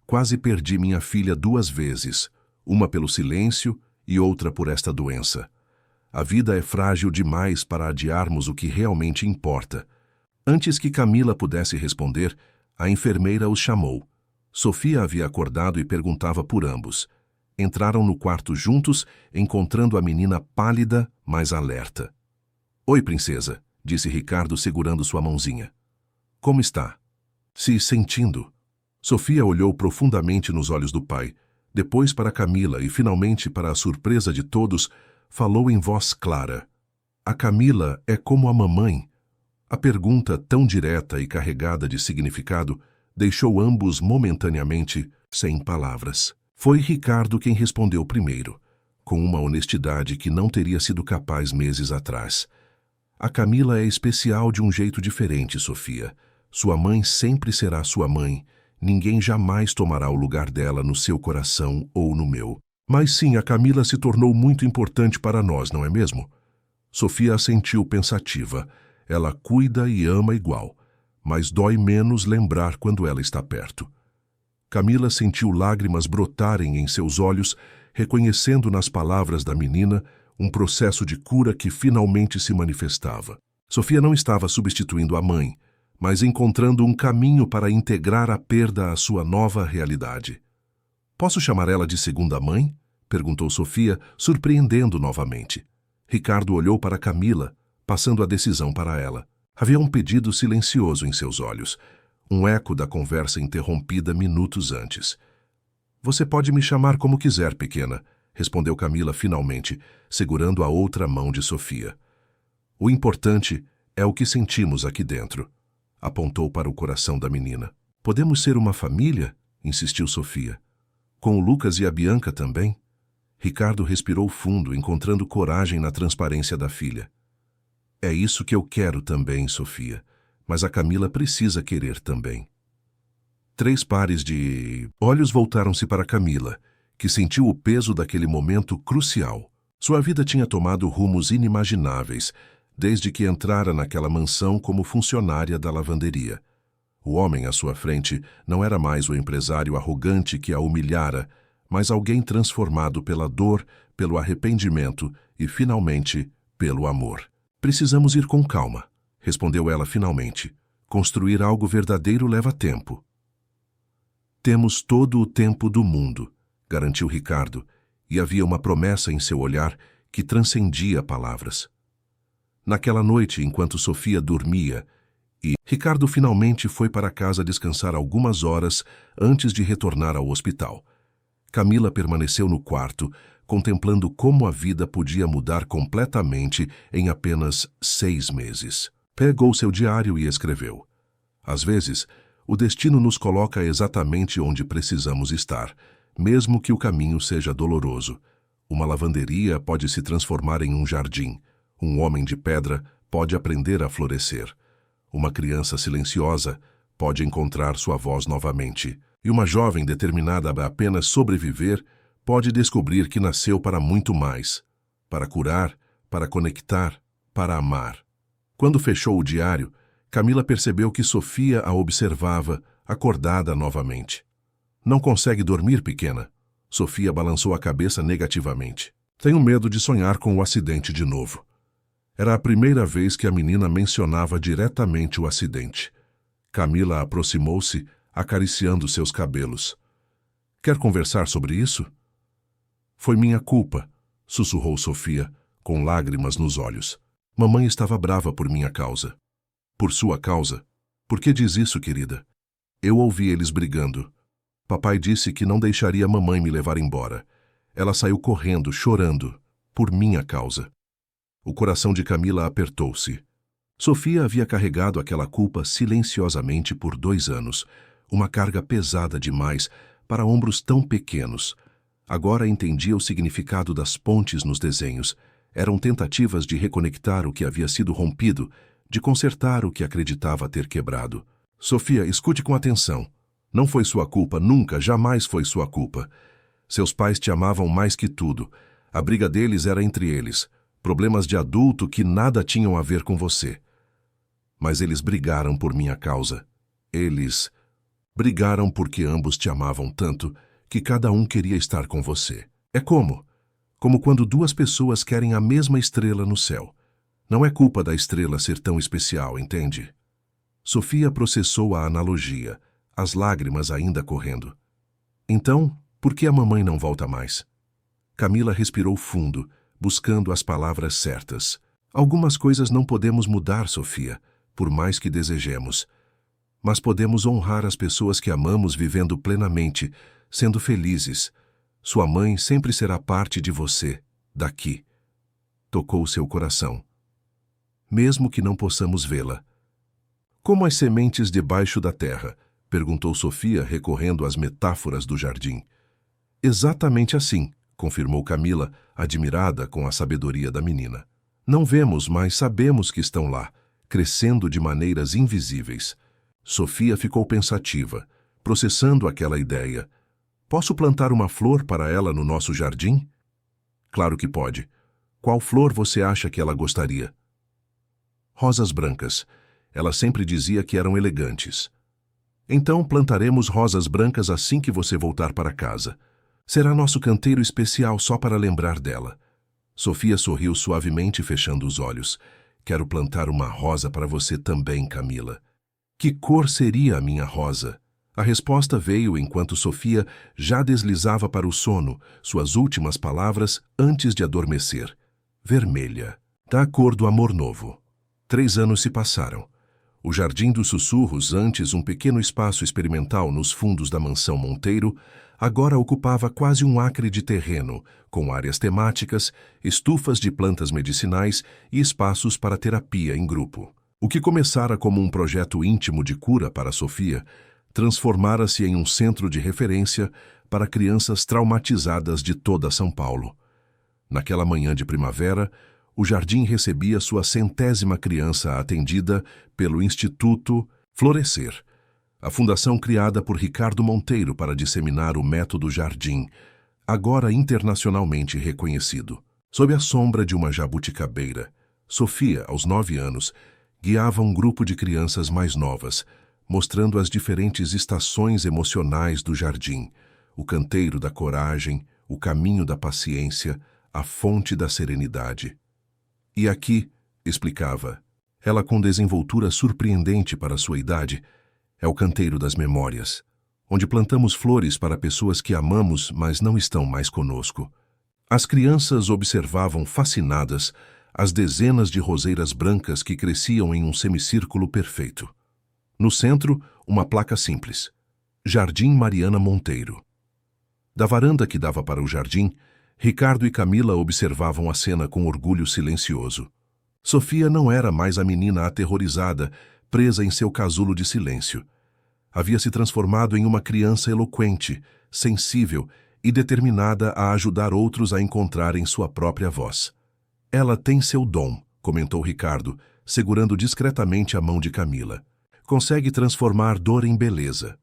Quase perdi minha filha 2 vezes, uma pelo silêncio e outra por esta doença. A vida é frágil demais para adiarmos o que realmente importa. Antes que Camila pudesse responder, a enfermeira os chamou. Sofia havia acordado e perguntava por ambos. Entraram no quarto juntos, encontrando a menina pálida, mas alerta. Oi, princesa, disse Ricardo segurando sua mãozinha. Como está? Se sentindo. Sofia olhou profundamente nos olhos do pai, depois para Camila e finalmente, para a surpresa de todos, falou em voz clara. A Camila é como a mamãe. A pergunta, tão direta e carregada de significado, deixou ambos momentaneamente sem palavras. Foi Ricardo quem respondeu primeiro, com uma honestidade que não teria sido capaz meses atrás. A Camila é especial de um jeito diferente, Sofia. Sua mãe sempre será sua mãe. Ninguém jamais tomará o lugar dela no seu coração ou no meu. Mas sim, a Camila se tornou muito importante para nós, não é mesmo? Sofia assentiu pensativa. Ela cuida e ama igual, mas dói menos lembrar quando ela está perto. Camila sentiu lágrimas brotarem em seus olhos, reconhecendo nas palavras da menina um processo de cura que finalmente se manifestava. Sofia não estava substituindo a mãe, mas encontrando um caminho para integrar a perda à sua nova realidade. Posso chamar ela de segunda mãe? Perguntou Sofia, surpreendendo novamente. Ricardo olhou para Camila, passando a decisão para ela. Havia um pedido silencioso em seus olhos, um eco da conversa interrompida minutos antes. Você pode me chamar como quiser, pequena, respondeu Camila finalmente, segurando a outra mão de Sofia. O importante é o que sentimos aqui dentro, apontou para o coração da menina. Podemos ser uma família? Insistiu Sofia. Com o Lucas e a Bianca também? Ricardo respirou fundo, encontrando coragem na transparência da filha. É isso que eu quero também, Sofia, mas a Camila precisa querer também. 3 pares de olhos voltaram-se para Camila, que sentiu o peso daquele momento crucial. Sua vida tinha tomado rumos inimagináveis, desde que entrara naquela mansão como funcionária da lavanderia. O homem à sua frente não era mais o empresário arrogante que a humilhara, mas alguém transformado pela dor, pelo arrependimento e, finalmente, pelo amor. Precisamos ir com calma, respondeu ela finalmente. Construir algo verdadeiro leva tempo. Temos todo o tempo do mundo, garantiu Ricardo, e havia uma promessa em seu olhar que transcendia palavras. Naquela noite, enquanto Sofia dormia, Ricardo finalmente foi para casa descansar algumas horas antes de retornar ao hospital. Camila permaneceu no quarto, contemplando como a vida podia mudar completamente em apenas 6 meses. Pegou seu diário e escreveu: às vezes, o destino nos coloca exatamente onde precisamos estar, mesmo que o caminho seja doloroso. Uma lavanderia pode se transformar em um jardim. Um homem de pedra pode aprender a florescer. Uma criança silenciosa pode encontrar sua voz novamente. E uma jovem determinada a apenas sobreviver pode descobrir que nasceu para muito mais. Para curar, para conectar, para amar. Quando fechou o diário, Camila percebeu que Sofia a observava, acordada novamente. Não consegue dormir, pequena? Sofia balançou a cabeça negativamente. Tenho medo de sonhar com o acidente de novo. Era a primeira vez que a menina mencionava diretamente o acidente. Camila aproximou-se, acariciando seus cabelos. Quer conversar sobre isso? Foi minha culpa, sussurrou Sofia, com lágrimas nos olhos. Mamãe estava brava por minha causa. Por sua causa? Por que diz isso, querida? Eu ouvi eles brigando. Papai disse que não deixaria mamãe me levar embora. Ela saiu correndo, chorando, por minha causa. O coração de Camila apertou-se. Sofia havia carregado aquela culpa silenciosamente por 2 anos, uma carga pesada demais para ombros tão pequenos. Agora entendia o significado das pontes nos desenhos. Eram tentativas de reconectar o que havia sido rompido, de consertar o que acreditava ter quebrado. Sofia, escute com atenção. Não foi sua culpa, nunca, jamais foi sua culpa. Seus pais te amavam mais que tudo. A briga deles era entre eles. Problemas de adulto que nada tinham a ver com você. Mas eles brigaram por minha causa. Eles brigaram porque ambos te amavam tanto que cada um queria estar com você. É como quando 2 pessoas querem a mesma estrela no céu. Não é culpa da estrela ser tão especial, entende? Sofia processou a analogia, as lágrimas ainda correndo. Então, por que a mamãe não volta mais? Camila respirou fundo, buscando as palavras certas. Algumas coisas não podemos mudar, Sofia, por mais que desejemos. Mas podemos honrar as pessoas que amamos vivendo plenamente, sendo felizes. Sua mãe sempre será parte de você, daqui. Tocou seu coração. Mesmo que não possamos vê-la. Como as sementes debaixo da terra? Perguntou Sofia, recorrendo às metáforas do jardim. Exatamente assim, confirmou Camila, admirada com a sabedoria da menina. Não vemos, mas sabemos que estão lá, crescendo de maneiras invisíveis. Sofia ficou pensativa, processando aquela ideia. Posso plantar uma flor para ela no nosso jardim? Claro que pode. Qual flor você acha que ela gostaria? Rosas brancas. Ela sempre dizia que eram elegantes. Então plantaremos rosas brancas assim que você voltar para casa. Será nosso canteiro especial só para lembrar dela. Sofia sorriu suavemente, fechando os olhos. Quero plantar uma rosa para você também, Camila. Que cor seria a minha rosa? A resposta veio enquanto Sofia já deslizava para o sono, suas últimas palavras antes de adormecer. Vermelha. Da cor do amor novo. 3 anos se passaram. O Jardim dos Sussurros, antes um pequeno espaço experimental nos fundos da mansão Monteiro, agora ocupava quase 1 acre de terreno, com áreas temáticas, estufas de plantas medicinais e espaços para terapia em grupo. O que começara como um projeto íntimo de cura para Sofia, transformara-se em um centro de referência para crianças traumatizadas de toda São Paulo. Naquela manhã de primavera, o jardim recebia sua 100ª criança atendida pelo Instituto Florescer, a fundação criada por Ricardo Monteiro para disseminar o método Jardim, agora internacionalmente reconhecido. Sob a sombra de uma jabuticabeira, Sofia, aos 9 anos, guiava um grupo de crianças mais novas, mostrando as diferentes estações emocionais do jardim, o canteiro da coragem, o caminho da paciência, a fonte da serenidade. E aqui, explicava, ela com desenvoltura surpreendente para sua idade, é o canteiro das memórias, onde plantamos flores para pessoas que amamos, mas não estão mais conosco. As crianças observavam fascinadas as dezenas de roseiras brancas que cresciam em um semicírculo perfeito. No centro, uma placa simples: Jardim Mariana Monteiro. Da varanda que dava para o jardim, Ricardo e Camila observavam a cena com orgulho silencioso. Sofia não era mais a menina aterrorizada, presa em seu casulo de silêncio. Havia se transformado em uma criança eloquente, sensível e determinada a ajudar outros a encontrarem sua própria voz. Ela tem seu dom, comentou Ricardo, segurando discretamente a mão de Camila. Consegue transformar dor em beleza.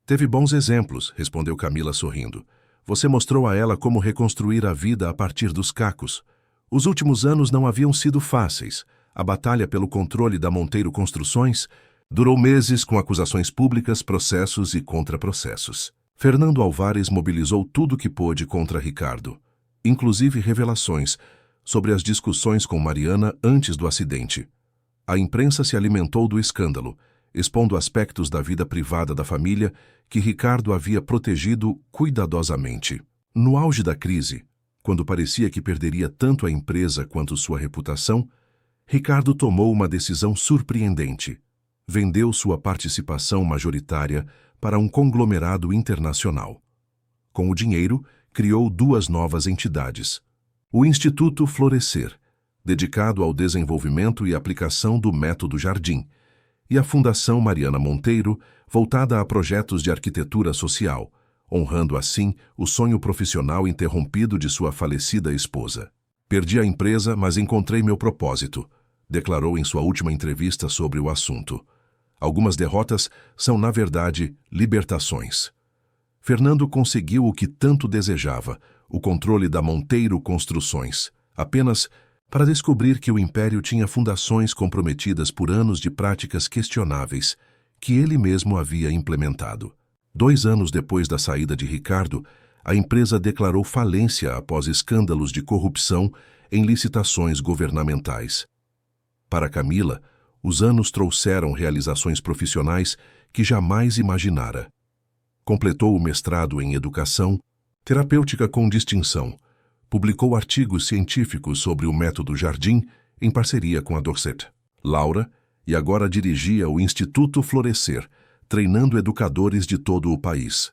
Teve bons exemplos, respondeu Camila sorrindo. Você mostrou a ela como reconstruir a vida a partir dos cacos. Os últimos anos não haviam sido fáceis. A batalha pelo controle da Monteiro Construções durou meses com acusações públicas, processos e contraprocessos. Fernando Alvares mobilizou tudo o que pôde contra Ricardo, inclusive revelações sobre as discussões com Mariana antes do acidente. A imprensa se alimentou do escândalo, expondo aspectos da vida privada da família que Ricardo havia protegido cuidadosamente. No auge da crise, quando parecia que perderia tanto a empresa quanto sua reputação, Ricardo tomou uma decisão surpreendente. Vendeu sua participação majoritária para um conglomerado internacional. Com o dinheiro, criou 2 novas entidades: o Instituto Florescer, dedicado ao desenvolvimento e aplicação do método Jardim, e a Fundação Mariana Monteiro, voltada a projetos de arquitetura social, honrando assim o sonho profissional interrompido de sua falecida esposa. Perdi a empresa, mas encontrei meu propósito, declarou em sua última entrevista sobre o assunto. Algumas derrotas são, na verdade, libertações. Fernando conseguiu o que tanto desejava, o controle da Monteiro Construções, apenas para descobrir que o império tinha fundações comprometidas por anos de práticas questionáveis que ele mesmo havia implementado. 2 anos depois da saída de Ricardo, a empresa declarou falência após escândalos de corrupção em licitações governamentais. Para Camila, os anos trouxeram realizações profissionais que jamais imaginara. Completou o mestrado em educação, terapêutica com distinção. Publicou artigos científicos sobre o método Jardim em parceria com a Dorset. Laura, e agora dirigia o Instituto Florescer, treinando educadores de todo o país.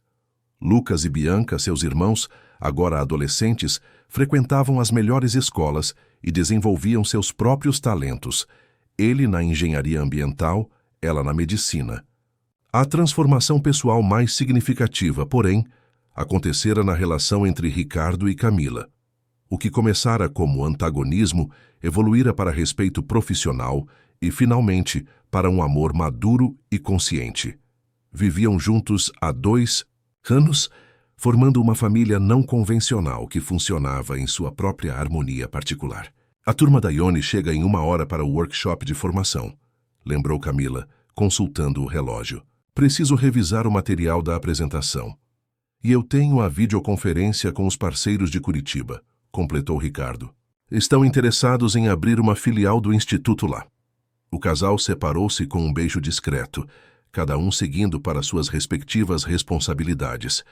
Lucas e Bianca, seus irmãos, agora adolescentes, frequentavam as melhores escolas e desenvolviam seus próprios talentos, ele na engenharia ambiental, ela na medicina. A transformação pessoal mais significativa, porém, acontecera na relação entre Ricardo e Camila. O que começara como antagonismo evoluíra para respeito profissional e, finalmente, para um amor maduro e consciente. Viviam juntos há 2 anos, formando uma família não convencional que funcionava em sua própria harmonia particular. A turma da Ione chega em 1 hora para o workshop de formação, lembrou Camila, consultando o relógio. Preciso revisar o material da apresentação. E eu tenho a videoconferência com os parceiros de Curitiba, completou Ricardo. Estão interessados em abrir uma filial do Instituto lá. O casal separou-se com um beijo discreto, cada um seguindo para suas respectivas responsabilidades.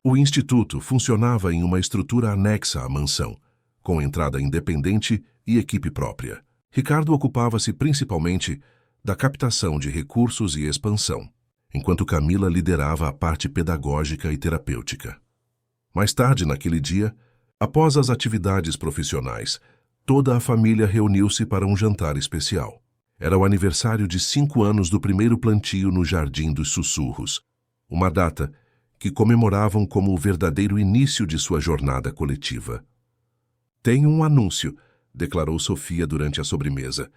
O Instituto funcionava em uma estrutura anexa à mansão, com entrada independente e equipe própria. Ricardo ocupava-se principalmente da captação de recursos e expansão, enquanto Camila liderava a parte pedagógica e terapêutica. Mais tarde naquele dia, após as atividades profissionais, toda a família reuniu-se para um jantar especial. Era o aniversário de 5 anos do primeiro plantio no Jardim dos Sussurros, uma data que comemoravam como o verdadeiro início de sua jornada coletiva. Tenho um anúncio, declarou Sofia durante a sobremesa,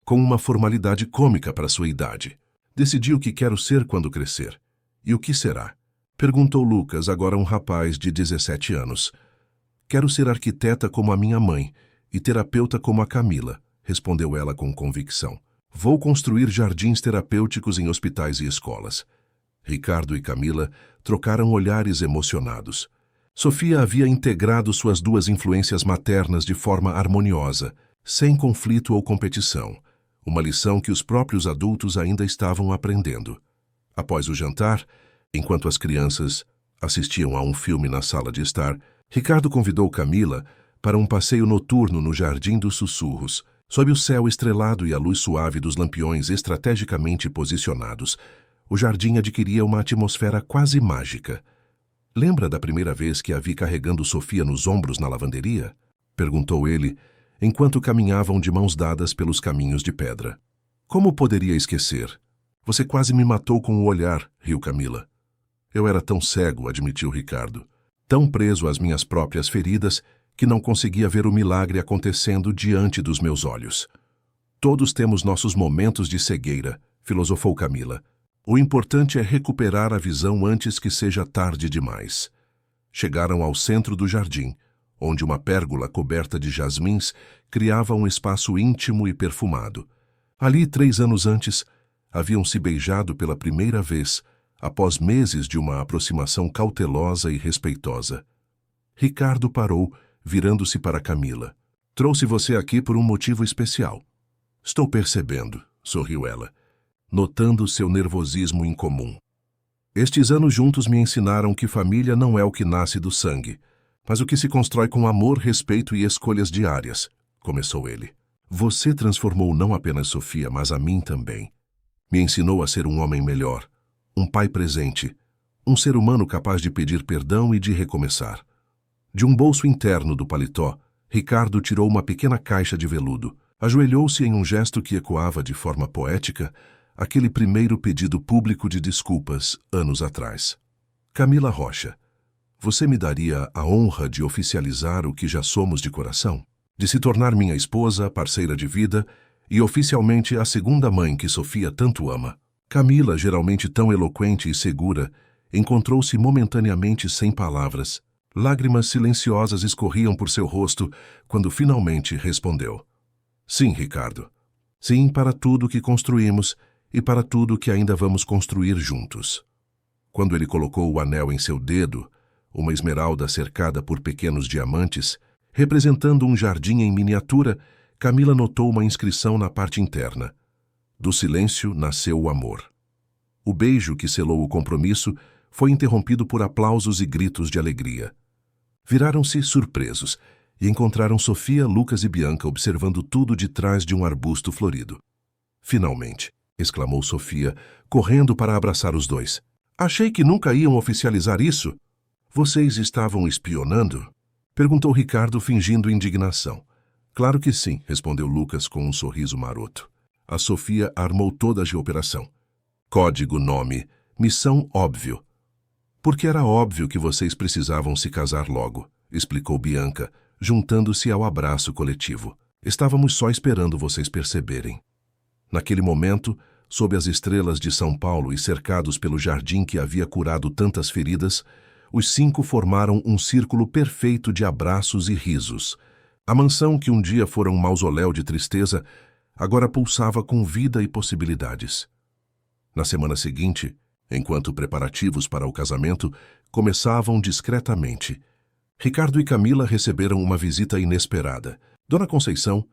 com uma formalidade cômica para sua idade. Decidi o que quero ser quando crescer. E o que será? Perguntou Lucas, agora um rapaz de 17 anos. Quero ser arquiteta como a minha mãe e terapeuta como a Camila, respondeu ela com convicção. Vou construir jardins terapêuticos em hospitais e escolas. Ricardo e Camila trocaram olhares emocionados. Sofia havia integrado suas 2 influências maternas de forma harmoniosa, sem conflito ou competição, uma lição que os próprios adultos ainda estavam aprendendo. Após o jantar, Enquanto as crianças assistiam a um filme na sala de estar, Ricardo convidou Camila para um passeio noturno no Jardim dos Sussurros, sob o céu estrelado e a luz suave dos lampiões estrategicamente posicionados. O jardim adquiria uma atmosfera quase mágica. Lembra da primeira vez que a vi carregando Sofia nos ombros na lavanderia? Perguntou ele, enquanto caminhavam de mãos dadas pelos caminhos de pedra. Como poderia esquecer? Você quase me matou com o olhar, riu Camila. Eu era tão cego, admitiu Ricardo, tão preso às minhas próprias feridas que não conseguia ver o milagre acontecendo diante dos meus olhos. Todos temos nossos momentos de cegueira, filosofou Camila. O importante é recuperar a visão antes que seja tarde demais. Chegaram ao centro do jardim, onde uma pérgola coberta de jasmins criava um espaço íntimo e perfumado. Ali, 3 anos antes, haviam se beijado pela primeira vez, após meses de uma aproximação cautelosa e respeitosa. Ricardo parou, virando-se para Camila. Trouxe você aqui por um motivo especial. Estou percebendo, sorriu ela, notando seu nervosismo incomum. Estes anos juntos me ensinaram que família não é o que nasce do sangue, mas o que se constrói com amor, respeito e escolhas diárias, começou ele. Você transformou não apenas Sofia, mas a mim também. Me ensinou a ser um homem melhor, um pai presente, um ser humano capaz de pedir perdão e de recomeçar. De um bolso interno do paletó, Ricardo tirou uma pequena caixa de veludo, ajoelhou-se em um gesto que ecoava de forma poética aquele primeiro pedido público de desculpas anos atrás. Camila Rocha, você me daria a honra de oficializar o que já somos de coração? De se tornar minha esposa, parceira de vida e oficialmente a segunda mãe que Sofia tanto ama. Camila, geralmente tão eloquente e segura, encontrou-se momentaneamente sem palavras. Lágrimas silenciosas escorriam por seu rosto quando finalmente respondeu. Sim, Ricardo. Sim, para tudo que construímos e para tudo que ainda vamos construir juntos. Quando ele colocou o anel em seu dedo, uma esmeralda cercada por pequenos diamantes, representando um jardim em miniatura, Camila notou uma inscrição na parte interna. Do silêncio nasceu o amor. O beijo que selou o compromisso foi interrompido por aplausos e gritos de alegria. Viraram-se surpresos e encontraram Sofia, Lucas e Bianca observando tudo de trás de um arbusto florido. Finalmente, exclamou Sofia, correndo para abraçar os dois. Achei que nunca iam oficializar isso. Vocês estavam espionando? Perguntou Ricardo, fingindo indignação. Claro que sim, respondeu Lucas com um sorriso maroto. A Sofia armou toda a operação. Código, nome, missão óbvio. Porque era óbvio que vocês precisavam se casar logo, explicou Bianca, juntando-se ao abraço coletivo. Estávamos só esperando vocês perceberem. Naquele momento, sob as estrelas de São Paulo e cercados pelo jardim que havia curado tantas feridas, os 5 formaram um círculo perfeito de abraços e risos. A mansão que um dia fora um mausoléu de tristeza, agora pulsava com vida e possibilidades. Na semana seguinte, enquanto preparativos para o casamento começavam discretamente, Ricardo e Camila receberam uma visita inesperada. Dona Conceição,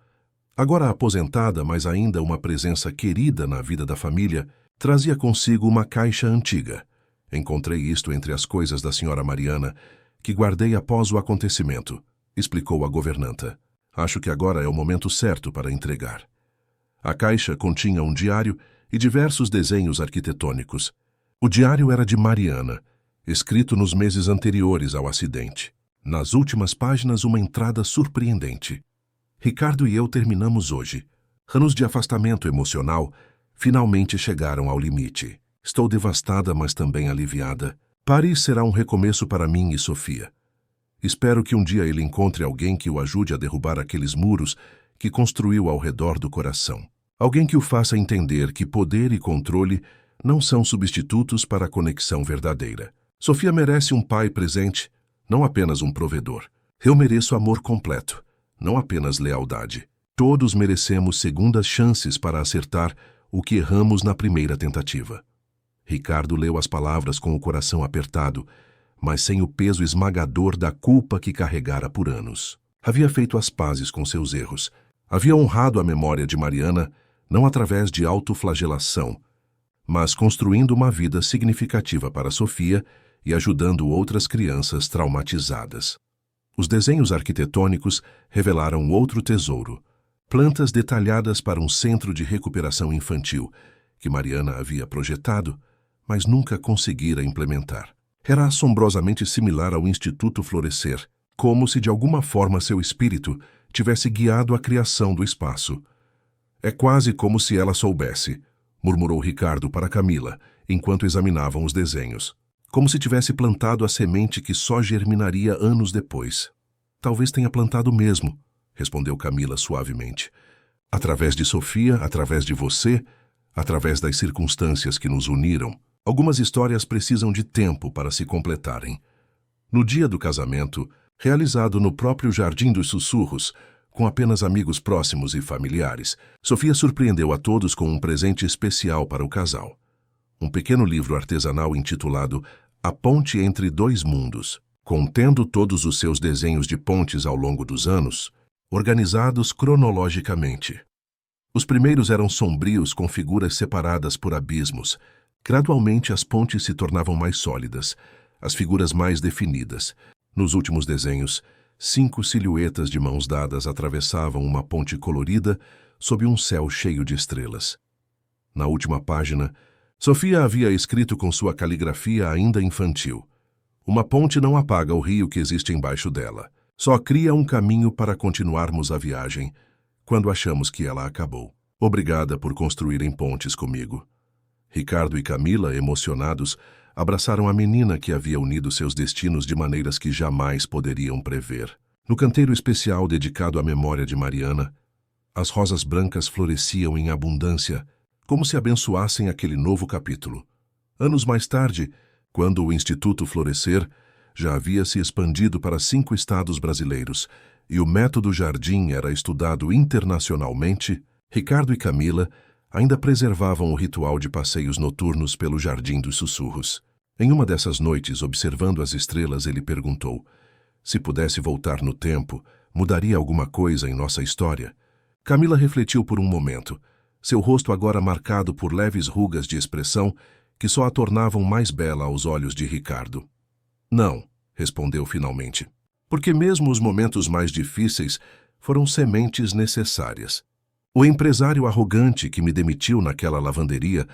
agora aposentada, mas ainda uma presença querida na vida da família, trazia consigo uma caixa antiga. Encontrei isto entre as coisas da senhora Mariana, que guardei após o acontecimento, explicou a governanta. Acho que agora é o momento certo para entregar. A caixa continha um diário e diversos desenhos arquitetônicos. O diário era de Mariana, escrito nos meses anteriores ao acidente. Nas últimas páginas, uma entrada surpreendente. Ricardo e eu terminamos hoje. Anos de afastamento emocional finalmente chegaram ao limite. Estou devastada, mas também aliviada. Paris será um recomeço para mim e Sofia. Espero que um dia ele encontre alguém que o ajude a derrubar aqueles muros que construiu ao redor do coração. Alguém que o faça entender que poder e controle não são substitutos para a conexão verdadeira. Sofia merece um pai presente, não apenas um provedor. Eu mereço amor completo, não apenas lealdade. Todos merecemos segundas chances para acertar o que erramos na primeira tentativa. Ricardo leu as palavras com o coração apertado, mas sem o peso esmagador da culpa que carregara por anos. Havia feito as pazes com seus erros. Havia honrado a memória de Mariana, não através de autoflagelação, mas construindo uma vida significativa para Sofia e ajudando outras crianças traumatizadas. Os desenhos arquitetônicos revelaram outro tesouro: plantas detalhadas para um centro de recuperação infantil, que Mariana havia projetado, mas nunca conseguira implementar. Era assombrosamente similar ao Instituto Florescer, como se de alguma forma seu espírito tivesse guiado a criação do espaço. É quase como se ela soubesse, murmurou Ricardo para Camila, enquanto examinavam os desenhos. Como se tivesse plantado a semente que só germinaria anos depois. Talvez tenha plantado mesmo, respondeu Camila suavemente. Através de Sofia, através de você, através das circunstâncias que nos uniram. Algumas histórias precisam de tempo para se completarem. No dia do casamento, realizado no próprio Jardim dos Sussurros, com apenas amigos próximos e familiares, Sofia surpreendeu a todos com um presente especial para o casal. Um pequeno livro artesanal intitulado A Ponte entre Dois Mundos, contendo todos os seus desenhos de pontes ao longo dos anos, organizados cronologicamente. Os primeiros eram sombrios com figuras separadas por abismos. Gradualmente as pontes se tornavam mais sólidas, as figuras mais definidas. Nos últimos desenhos, 5 silhuetas de mãos dadas atravessavam uma ponte colorida sob um céu cheio de estrelas. Na última página, Sofia havia escrito com sua caligrafia ainda infantil: uma ponte não apaga o rio que existe embaixo dela. Só cria um caminho para continuarmos a viagem quando achamos que ela acabou. Obrigada por construírem pontes comigo. Ricardo e Camila, emocionados, abraçaram a menina que havia unido seus destinos de maneiras que jamais poderiam prever. No canteiro especial dedicado à memória de Mariana, as rosas brancas floresciam em abundância, como se abençoassem aquele novo capítulo. Anos mais tarde, quando o Instituto Florescer já havia se expandido para 5 estados brasileiros e o método Jardim era estudado internacionalmente, Ricardo e Camila ainda preservavam o ritual de passeios noturnos pelo Jardim dos Sussurros. Em uma dessas noites, observando as estrelas, ele perguntou: se pudesse voltar no tempo, mudaria alguma coisa em nossa história? Camila refletiu por um momento, seu rosto agora marcado por leves rugas de expressão que só a tornavam mais bela aos olhos de Ricardo. Não, respondeu finalmente, porque mesmo os momentos mais difíceis foram sementes necessárias. O empresário arrogante que me demitiu naquela lavanderia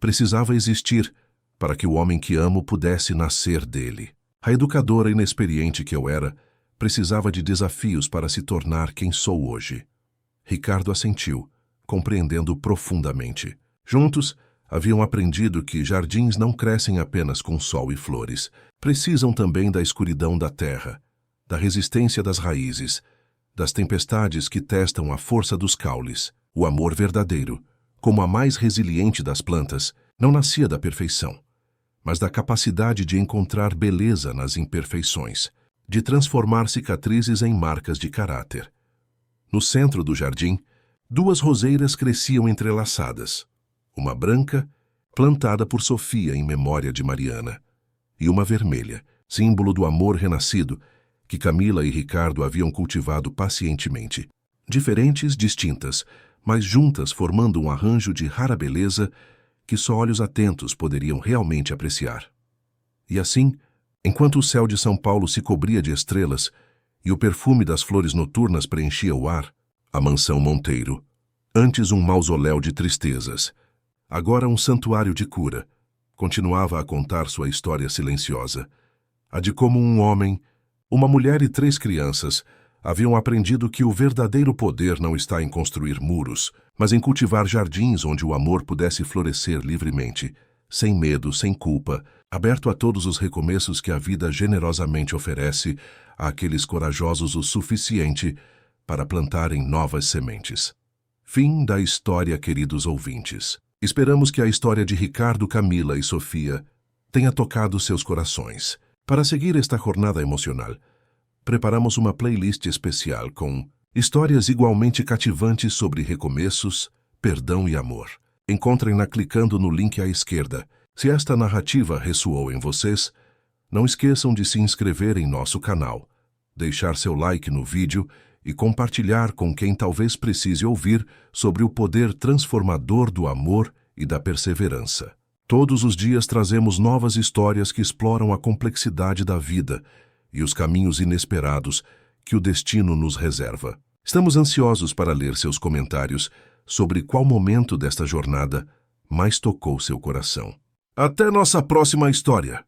precisava existir para que o homem que amo pudesse nascer dele. A educadora inexperiente que eu era precisava de desafios para se tornar quem sou hoje. Ricardo assentiu, compreendendo profundamente. Juntos, haviam aprendido que jardins não crescem apenas com sol e flores. Precisam também da escuridão da terra, da resistência das raízes, das tempestades que testam a força dos caules. O amor verdadeiro, como a mais resiliente das plantas, não nascia da perfeição, mas da capacidade de encontrar beleza nas imperfeições, de transformar cicatrizes em marcas de caráter. No centro do jardim, 2 roseiras cresciam entrelaçadas, uma branca, plantada por Sofia em memória de Mariana, e uma vermelha, símbolo do amor renascido, que Camila e Ricardo haviam cultivado pacientemente. Diferentes, distintas, mas juntas formando um arranjo de rara beleza que só olhos atentos poderiam realmente apreciar. E assim, enquanto o céu de São Paulo se cobria de estrelas e o perfume das flores noturnas preenchia o ar, a mansão Monteiro, antes um mausoléu de tristezas, agora um santuário de cura, continuava a contar sua história silenciosa, a de como um homem, uma mulher e 3 crianças haviam aprendido que o verdadeiro poder não está em construir muros, mas em cultivar jardins onde o amor pudesse florescer livremente, sem medo, sem culpa, aberto a todos os recomeços que a vida generosamente oferece àqueles corajosos o suficiente para plantarem novas sementes. Fim da história, queridos ouvintes. Esperamos que a história de Ricardo, Camila e Sofia tenha tocado seus corações. Para seguir esta jornada emocional, preparamos uma playlist especial com histórias igualmente cativantes sobre recomeços, perdão e amor. Encontrem-na clicando no link à esquerda. Se esta narrativa ressoou em vocês, não esqueçam de se inscrever em nosso canal, deixar seu like no vídeo e compartilhar com quem talvez precise ouvir sobre o poder transformador do amor e da perseverança. Todos os dias trazemos novas histórias que exploram a complexidade da vida e os caminhos inesperados que o destino nos reserva. Estamos ansiosos para ler seus comentários sobre qual momento desta jornada mais tocou seu coração. Até nossa próxima história!